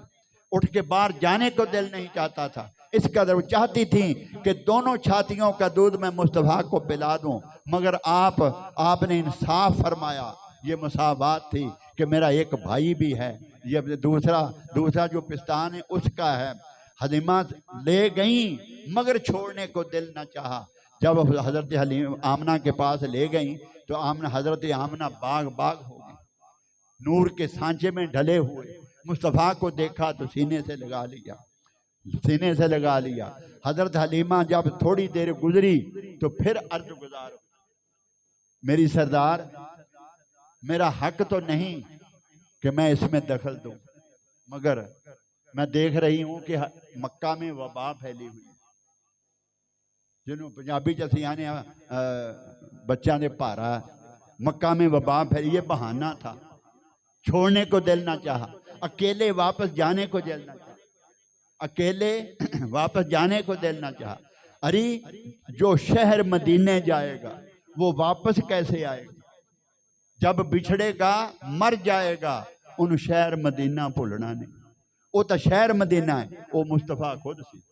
S1: उठ के बाहर जाने को दिल नहीं चाहता था। इस कदर वो चाहती थी कि दोनों छातियों का दूध मैं मुस्तफ़ा को पिला दूं, मगर आपने इंसाफ फरमाया। ये मुसावात थी कि मेरा एक भाई भी है, ये दूसरा जो पिस्तान है उसका है। हलीमा ले गई मगर छोड़ने को दिल न चाहा। जब हजरत हलीमा आमना के पास ले गई तो हजरत आमना बाग बाग हो गई, नूर के सांचे में ढले हुए। मुस्तफ़ा को देखा तो सीने से लगा लिया, सीने से लगा लिया। हजरत हलीमा जब थोड़ी देर गुजरी तो फिर अर्ज गुजार, मेरी सरदार, मेरा हक तो नहीं कि मैं इसमें दखल दूं, मगर मैं देख रही हूं कि मक्का में वबा फैली हुई है, जिन्होंने पंजाबी च असीं आने बच्चा ने भारा, मक्का में वबा फैली। ये बहाना था, छोड़ने को दिल ना चाहा, अकेले वापस जाने को दिल ना चाहा, अकेले वापस जाने को दिल ना चाहा। अरे जो शहर मदीने जाएगा वो वापस कैसे आएगा, जब बिछड़ेगा मर जाएगा। उन शहर मदीना भुलना नहीं, वो तो शहर मदीना है, वो मुस्तफ़ा खुद सी,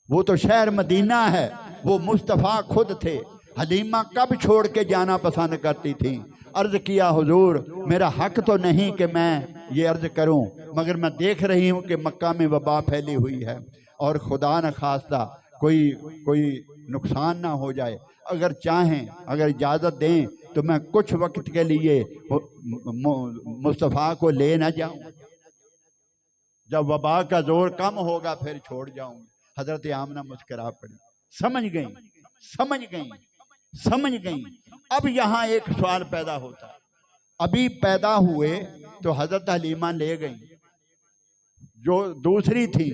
S1: वो तो शहर मदीना है, वो मुस्तफ़ा खुद थे। हलीमा कब छोड़ के जाना पसंद करती थी। अर्ज किया हुजूर, मेरा हक तो नहीं कि मैं ये अर्ज करूं, मगर मैं देख रही हूं कि मक्का में वबा फैली हुई है और खुदा न खास्ता कोई नुकसान ना हो जाए। अगर चाहें, अगर इजाज़त दें तो मैं कुछ वक्त के लिए मुस्तफ़ा को ले ना जाऊं, जब वबा का जोर कम होगा फिर छोड़ जाऊंगी। हजरत आमना मुस्करा पड़ी, समझ गई, समझ गई, समझ गई। अब यहाँ एक सवाल पैदा होता है, अभी पैदा हुए तो हजरत हलीमा ले गई जो दूसरी थी,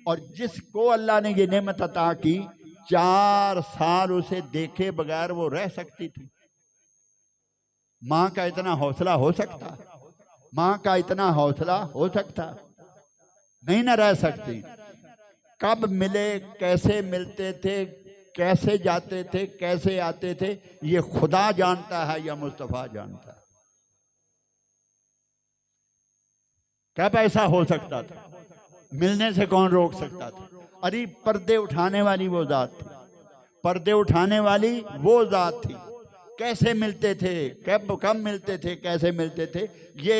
S1: और जिसको अल्लाह ने ये नेमत अता की, 4 साल उसे देखे बगैर वो रह सकती थी। माँ का इतना हौसला हो सकता, माँ का इतना हौसला हो सकता, नहीं ना रह सकती। कब मिले, कैसे मिलते थे, कैसे जाते थे, कैसे आते थे, ये खुदा जानता है या मुस्तफ़ा जानता है। कब ऐसा हो सकता था, मिलने से कौन रोक सकता था। अरे पर्दे उठाने वाली वो जात थी, पर्दे उठाने वाली वो जात थी। कैसे मिलते थे, कब मिलते थे, कैसे मिलते थे, ये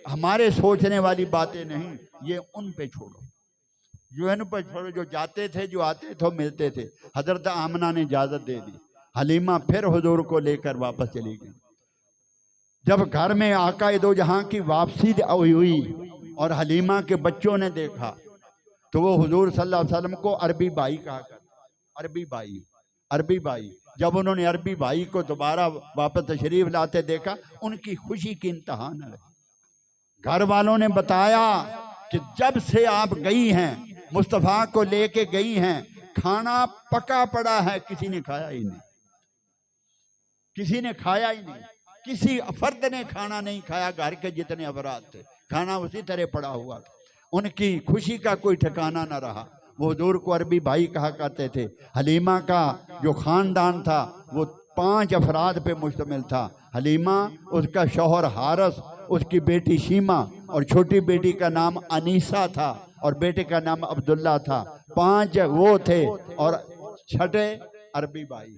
S1: हमारे सोचने वाली बातें नहीं, ये उन पे छोड़ो, यूएन पर छोड़ो। जो जाते थे, जो आते थे, मिलते थे। हजरत आमना ने इजाजत दे दी, हलीमा फिर हुजूर को लेकर वापस चली गई। जब घर में आका दो जहां की वापसी हुई और हलीमा के बच्चों ने देखा तो वो हुजूर सल्लल्लाहु अलैहि वसल्लम को अरबी भाई कहा करता, अरबी भाई, अरबी भाई। जब उन्होंने अरबी भाई को दोबारा वापस तशरीफ लाते देखा, उनकी खुशी की इंतहा न रही। घर वालों ने बताया कि जब से आप गई हैं, मुस्तफ़ा को लेके गई हैं, खाना पका पड़ा है, किसी ने खाया ही नहीं, किसी ने खाया ही नहीं, किसी फर्द ने खाना नहीं खाया। घर के जितने अफराद थे, खाना उसी तरह पड़ा हुआ था। उनकी खुशी का कोई ठिकाना न रहा। वो हुजूर को अरबी भाई कहा करते थे। हलीमा का जो खानदान था वो 5 अफराद पे मुश्तमिल था। हलीमा, उसका शौहर हारस, उसकी बेटी शीमा और छोटी बेटी का नाम अनीसा था और बेटे का नाम अब्दुल्ला था। 5 वो थे और 6ठे अरबी भाई।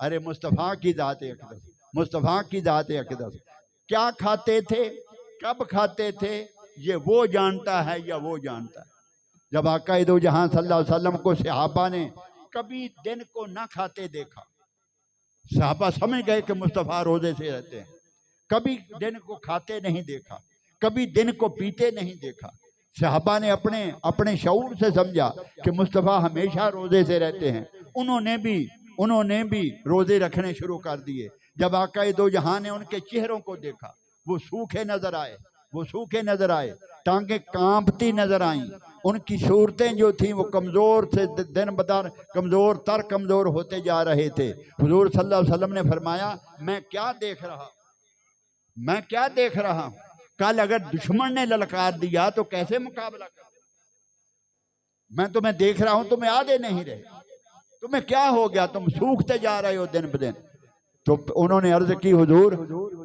S1: अरे मुस्तफ़ा की ज़ात अक़दस, मुस्तफ़ा की ज़ात अक़दस। क्या खाते थे, कब खाते थे, ये वो जानता है या वो जानता है। जब आका दो जहां सल्लल्लाहु अलैहि वसल्लम को सहाबा ने कभी दिन को ना खाते देखा, सहाबा समझ गए कि मुस्तफ़ा रोजे से रहते हैं। कभी दिन को खाते नहीं देखा, कभी दिन को पीते नहीं देखा। सहाबा ने अपने अपने शऊर से समझा कि मुस्तफ़ा हमेशा रोजे से रहते हैं। उन्होंने भी रोजे रखने शुरू कर दिए। जब आका दो जहां ने उनके चेहरों को देखा, वो सूखे नजर आए, वो सूखे नजर आए, टांगे कांपती नजर आईं, उनकी सूरतें जो थी वो कमज़ोर से दिन बदर कमज़ोर होते जा रहे थे। हुजूर सल्लल्लाहु अलैहि वसल्लम ने फरमाया, मैं क्या देख रहा हूँ? कल अगर दुश्मन ने ललकार दिया तो कैसे मुकाबला कर? मैं तुम्हें देख रहा हूँ, तुम्हें आगे नहीं रहे, तुम्हें क्या हो गया? तुम सूखते जा रहे हो दिन ब दिन। तो उन्होंने अर्ज की, हुजूर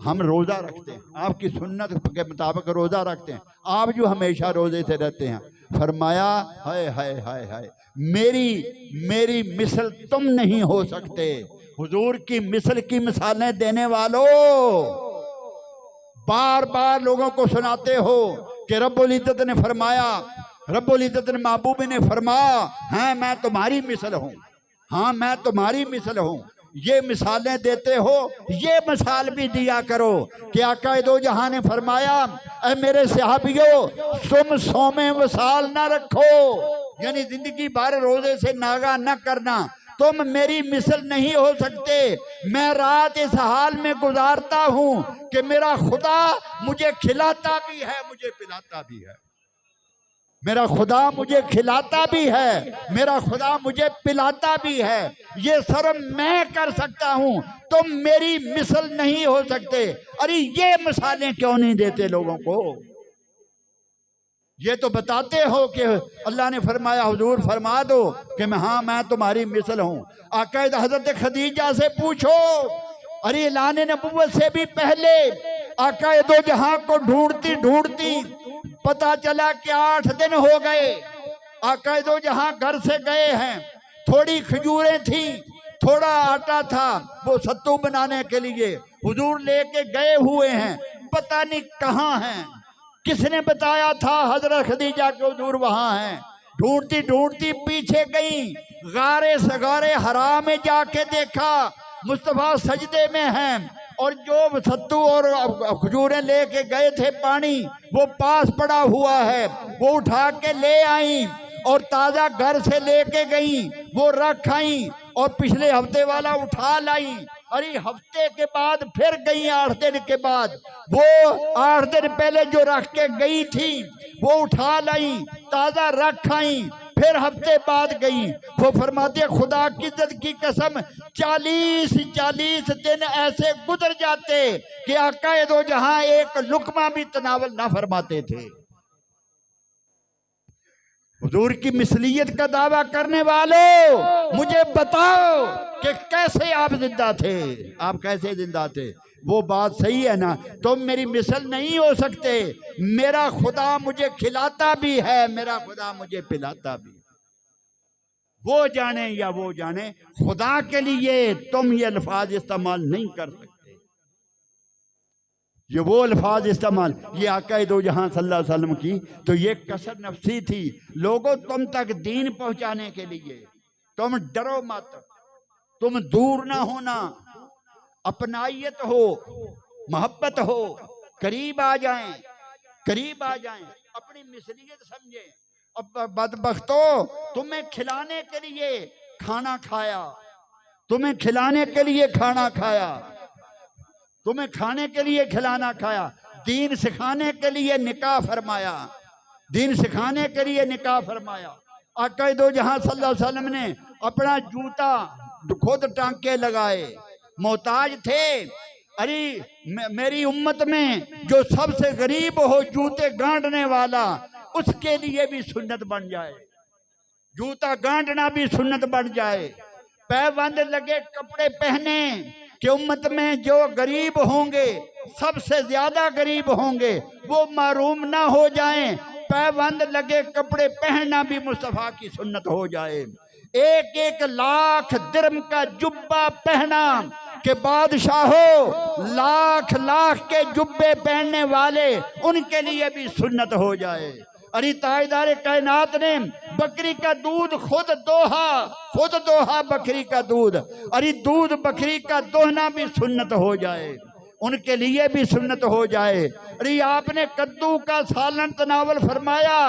S1: हम रोज़ा रखते हैं, आपकी सुन्नत के मुताबिक रोज़ा रखते हैं, आप जो हमेशा रोज़े से रहते हैं। फरमाया, हाय हाय हाय हाय, मेरी मिसल तुम नहीं हो सकते। हुजूर की मिसल की मिसालें देने वालों, बार बार लोगों को सुनाते हो कि रब्बुल इज्जत ने फरमाया, रब्बुल इज्जत ने महबूब ने फरमाया, हाँ मैं तुम्हारी मिसल हूँ, हाँ मैं तुम्हारी मिसल हूँ। ये मिसालें देते हो, ये मिसाल भी दिया करो कि आका दो जहां ने फरमाया, ऐ मेरे सहाबियों तुम सोमे मिसाल ना रखो, यानी जिंदगी भर रोजे से नागा न करना, तुम मेरी मिसल नहीं हो सकते। मैं रात इस हाल में गुजारता हूं कि मेरा खुदा मुझे खिलाता भी है, मुझे पिलाता भी है, मेरा खुदा मुझे खिलाता भी है, मेरा खुदा मुझे पिलाता भी है। ये शर्म मैं कर सकता हूं, तुम मेरी मिसल नहीं हो सकते। अरे ये मिसालें क्यों नहीं देते लोगों को? ये तो बताते हो कि अल्लाह ने फरमाया, हुजूर फरमा दो कि मैं तुम्हारी मिसल हूं। आकायद हजरत खदीजा से पूछो, अरे ऐलान नबुव्वत से भी पहले आकाए दो जहां को ढूंढती ढूंढती पता चला कि 8 दिन हो गए। आकाए दो जहां घर से गए हैं, थोड़ी खजूरें थी, थोड़ा आटा था, वो सत्तू बनाने के लिए हुजूर लेके गए हुए हैं, पता नहीं कहाँ हैं। किसने बताया था? हजरत खदीजा के हुजूर वहां हैं। ढूंढती ढूंढती पीछे गई, गारे सगारे हरा में जाके देखा मुस्तफा सजदे में हैं, और जो सत्तू और खजूरें लेके गए थे पानी वो पास पड़ा हुआ है, वो उठा के ले आई और ताजा घर से लेके गई, वो रख आई और पिछले हफ्ते वाला उठा लाई। अरे हफ्ते के बाद फिर गई, 8 दिन के बाद, वो 8 दिन पहले जो रख के गई थी वो उठा लाई, ताजा रख आई, फिर हफ्ते बाद गई। वो फरमाते खुदा की इज्जत की कसम 40 दिन ऐसे गुजर जाते कि आका दो जहां एक लुकमा भी तनावल ना फरमाते थे। हुजूर की मिसलियत का दावा करने वालों, मुझे बताओ कि कैसे आप जिंदा थे, आप कैसे जिंदा थे? वो बात सही है ना, तुम मेरी मिसल नहीं हो सकते। मेरा खुदा मुझे खिलाता भी है, मेरा खुदा मुझे पिलाता भी। वो जाने या वो जाने, खुदा के लिए तुम ये अल्फाज इस्तेमाल नहीं कर सकते। ये वो अल्फाज इस्तेमाल, ये आका दो जहां सल्लल्लाहु अलैहि वसल्लम की तो ये कसर नफसी थी। लोगों तुम तक दीन पहुंचाने के लिए तुम डरो मत, तुम दूर ना होना, अपनाइयत हो, मोहब्बत हो, करीब आ जाएं, करीब आ जाएं, अपनी मिसलियत समझें। अब बदबख्तों, तुम्हें खिलाने के लिए खाना खाया, तुम्हें खिलाने के लिए खाना खाया, तुम्हें खाने के लिए खिलाना खाया, दीन सिखाने के लिए निकाह फरमाया, दीन सिखाने के लिए निकाह फरमाया। आका दो जहां सल्लल्लाहु अलैहि वसल्लम ने अपना जूता खुद टांके लगाए, मोहताज थे। अरे मेरी उम्मत में जो सबसे गरीब हो जूते गांडने वाला, उसके लिए भी सुन्नत बन जाए, जूता गांडना भी सुन्नत बन जाए। पैबंद लगे कपड़े पहने कि उम्मत में जो गरीब होंगे, सबसे ज्यादा गरीब होंगे, वो महरूम ना हो जाएं। पैबंद लगे कपड़े पहनना भी मुस्तफा की सुन्नत हो जाए। 1-1 लाख दिरहम का जुब्बा पहना कि बादशाहों लाख के जुब्बे पहनने वाले, उनके लिए भी सुन्नत हो जाए। अरे ताजदार कायनात ने बकरी का दूध खुद दोहा बकरी का दूध, अरे दूध बकरी का दोहना भी सुन्नत हो जाए। उनके लिए भी सुन्नत हो जाए। अरे आपने कद्दू का सालन तनावल फरमाया,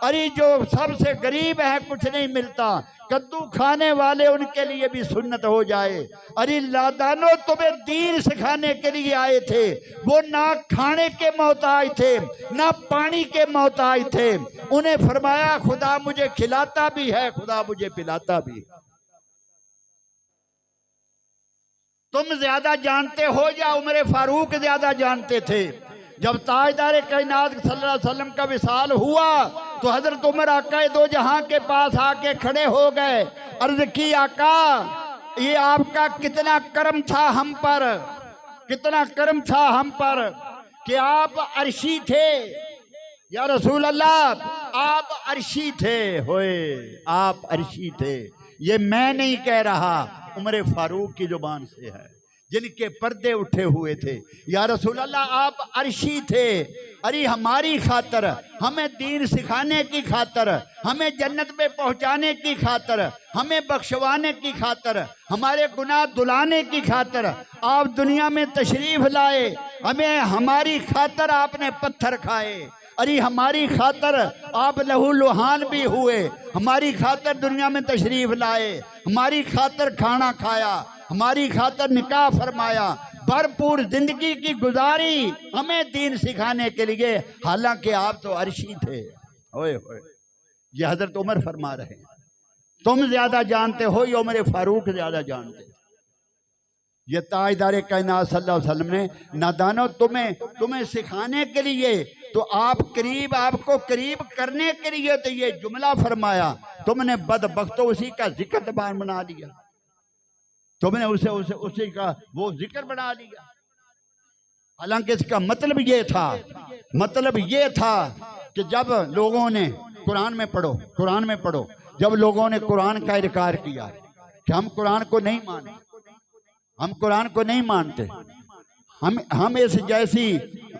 S1: अरे जो सबसे गरीब है कुछ नहीं मिलता, कद्दू खाने वाले उनके लिए भी सुन्नत हो जाए। अरे लादानो तुम्हें दीन सिखाने के लिए आए थे, वो ना खाने के मोहताज थे ना पानी के मोहताज थे, उन्हें फरमाया खुदा मुझे खिलाता भी है, खुदा मुझे पिलाता भी है। तुम ज्यादा जानते हो या उमर फारूक ज्यादा जानते थे? जब ताजदार कायनात सल्लल्लाहु अलैहि वसल्लम का विसाल हुआ तो हजरत उमर आका दो जहां के पास आके खड़े हो गए, अर्ज की आका ये आपका कितना करम था हम पर, कितना करम था हम पर कि आप अर्शी थे या रसूल अल्लाह, आप अर्शी थे, होए आप अर्शी थे। ये मैं नहीं कह रहा, उमर फारूक की जुबान से है, जिनके पर्दे उठे हुए थे। या रसूल अल्लाह आप अर्शी थे, अरे हमारी खातर, हमें दीन सिखाने की खातर, हमें जन्नत में पहुंचाने की खातर, हमें बख्शवाने की खातर, हमारे गुनाह धुलाने की खातर आप दुनिया में तशरीफ लाए। हमें हमारी खातर आपने पत्थर खाए, अरे हमारी खातर आप लहू लुहान भी हुए, हमारी खातर दुनिया में तशरीफ लाए, हमारी खातर खाना खाया, हमारी खातर निकाह फरमाया, भरपूर जिंदगी की गुजारी हमें दीन सिखाने के लिए, हालांकि आप तो अर्शी थे। ओए होए, ये हजरत उमर फरमा रहे हैं, तुम ज्यादा जानते हो या उमर फारूक ज्यादा जानते? ये ताजदार कायनात सल्लल्लाहु अलैहि वसल्लम ने नादानो तुम्हें सिखाने के लिए तो आप करीब, आपको करीब करने के लिए तो ये जुमला फरमाया, तुमने बदबख्तो उसी का जिक्र जबान बना लिया, तुमने उसी का वो जिक्र बना लिया। हालांकि इसका मतलब ये था कि जब लोगों ने कुरान में पढ़ो, जब लोगों ने कुरान का इनकार किया कि हम कुरान को नहीं मानते, हम कुरान को नहीं मानते, हम इस जैसी,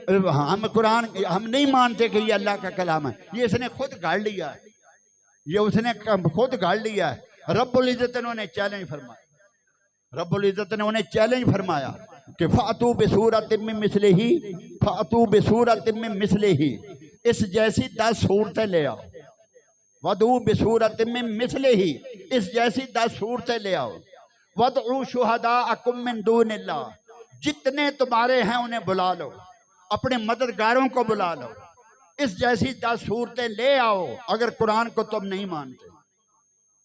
S1: हम नहीं मानते कि ये अल्लाह का कलाम है, ये इसने खुद गाड़ लिया है, ये उसने खुद गाड़ लिया है। रब्बुल इज्जत ने उन्हें चैलेंज फरमाया, रब्बुल इज्जत ने उन्हें चैलेंज फरमाया कि फातू बिसूरतिम मिन मिस्लिही, फातू बिसूरतिम मिन मिस्लिही, इस जैसी 10 सूरतें ले आओ, वदू बिसूरतिम मिन मिस्लिही, इस जैसी 10 सूरतें ले आओ, वदउ शुहदाअकुम मिन दूनिल्लाह, जितने तुम्हारे हैं उन्हें बुला लो, अपने मददगारों को बुला लो, इस जैसी 10 सूरतें ले आओ। अगर कुरान को तुम नहीं मानते,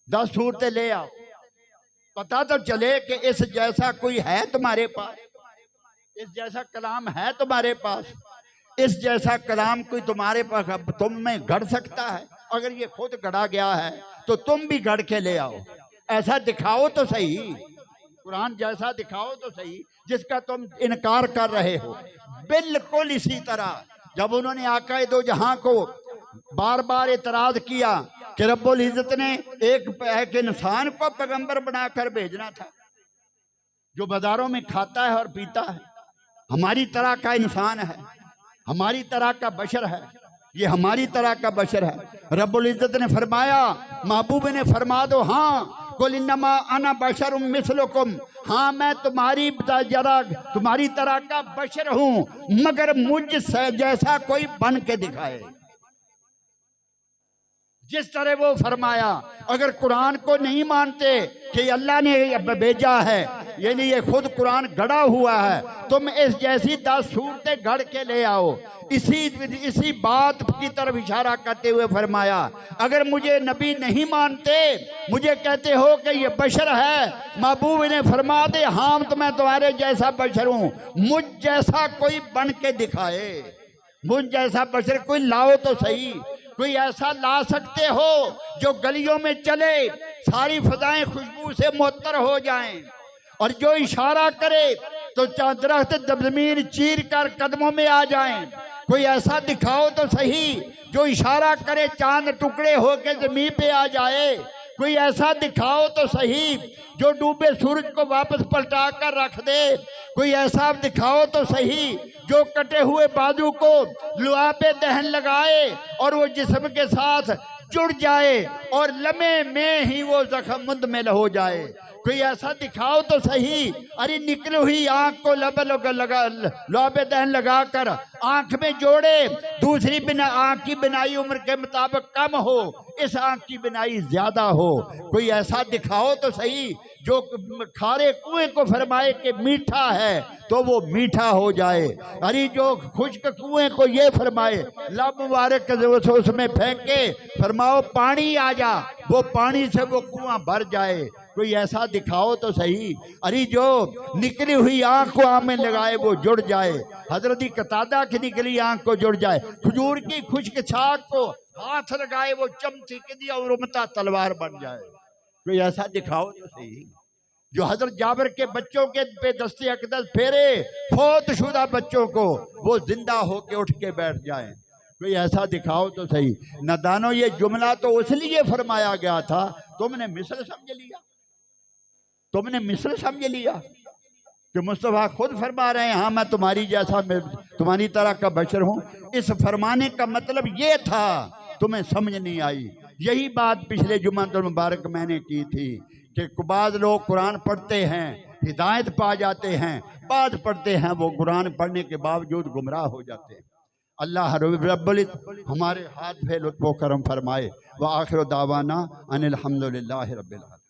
S1: 10 सूरतें ले आओ, पता तो चले कि इस जैसा कोई है तुम्हारे पास, इस जैसा कलाम है तुम्हारे पास, इस जैसा कलाम कोई तुम्हारे पास तुम में गढ़ सकता है? अगर ये खुद गढ़ा गया है तो तुम भी गढ़ के ले आओ, ऐसा दिखाओ तो सही, कुरान जैसा दिखाओ तो सही जिसका तुम इनकार कर रहे हो। बिल्कुल इसी तरह जब उन्होंने आका दो जहां को बार बार इतराज किया कि रब्बुल इज्जत ने एक इंसान को पैगंबर बनाकर भेजना था जो बाजारों में खाता है और पीता है, हमारी तरह का इंसान है, हमारी तरह का बशर है, ये हमारी तरह का बशर है। रब्बुल इज्जत ने फरमाया, महबूब ने फरमा दो, हाँ कुल इन्नमा अना बशरुम मिस्लुकुम, हाँ मैं तुम्हारी तरह का बशर हूँ, मगर मुझ से जैसा कोई बन के दिखाए, जिस तरह वो फरमाया। अगर कुरान को नहीं मानते कि अल्लाह ने भेजा है, यानी ये खुद कुरान गढ़ा हुआ है, तुम इस जैसी 10 सूरतें गढ़ के ले आओ। इसी बात की तरफ इशारा करते हुए फरमाया, अगर मुझे नबी नहीं मानते, मुझे कहते हो कि ये बशर है, महबूब ने फरमा दे, हाँ तो मैं तुम्हारे जैसा बशर हूँ, मुझ जैसा कोई बन के दिखाए, मुझ जैसा बशर कोई लाओ तो सही, कोई ऐसा ला सकते हो जो गलियों में चले, सारी फजाएं खुशबू से मुअत्तर हो जाएं, और जो इशारा करे तो दरख्त जमीन चीर कर कदमों में आ जाएं। कोई ऐसा दिखाओ तो सही जो इशारा करे चांद टुकड़े होके जमीन पे आ जाए। कोई ऐसा दिखाओ तो सही जो डूबे सूरज को वापस पलटा कर रख दे। कोई ऐसा दिखाओ तो सही जो कटे हुए बाजू को लुहा पे दहन लगाए और वो जिस्म के साथ जुड़ जाए और लम्हे में ही वो जख्म मुंदमिल हो जाए। कोई ऐसा दिखाओ तो सही। अरे निकली हुई आंख को लौबे दहन लगाकर आंख में जोड़े, दूसरी बिना आंख की बिनाई उम्र के मुताबिक कम हो, इस आंख की बिनाई ज्यादा हो। कोई ऐसा दिखाओ तो सही जो खारे कुएं को फरमाए कि मीठा है तो वो मीठा हो जाए। अरे जो खुश्क कुएं को ये फरमाए, लब मुबारक उसमें फेंके, फरमाओ पानी आ जा, वो पानी से वो कुआं भर जाए। कोई ऐसा दिखाओ तो सही। अरे जो निकली हुई आंख को आंख में लगाए वो जुड़ जाए। हजरत कतादा की निकली आंख को जुड़ जाए। खजूर की खुश्क छाक को हाथ लगाए वो चमची के दिया और उमता तलवार बन जाए। कोई ऐसा दिखाओ तो सही। जो हजरत जाबिर के बच्चों के पे दस्ते अकदस फेरे, फौत शुदा बच्चों को, वो जिंदा होके उठ के बैठ जाए। कोई ऐसा दिखाओ तो सही। नदानो ये जुमला तो इसलिए फरमाया गया था, तुमने मिस्र समझ लिया, तुमने मिस्र समझ लिया कि मुस्तफ़ा खुद फरमा रहे हैं हाँ मैं तुम्हारी जैसा, मैं तुम्हारी तरह का बशर हूँ। इस फरमाने का मतलब ये था, तुम्हें समझ नहीं आई। यही बात पिछले जुम्मतुल मुबारक मैंने की थी कि बाज़ लोग कुरान पढ़ते हैं हिदायत पा जाते हैं, बाज़ पढ़ते हैं वो कुरान पढ़ने के बावजूद गुमराह हो जाते हैं। अल्लाह रब्बुल इज़्ज़त हमारे हाथ पे लुत्फ़ व करम फरमाए। व आखिर दावाना अनिल हम्दुलिल्लाहि रब्बिल आलमीन।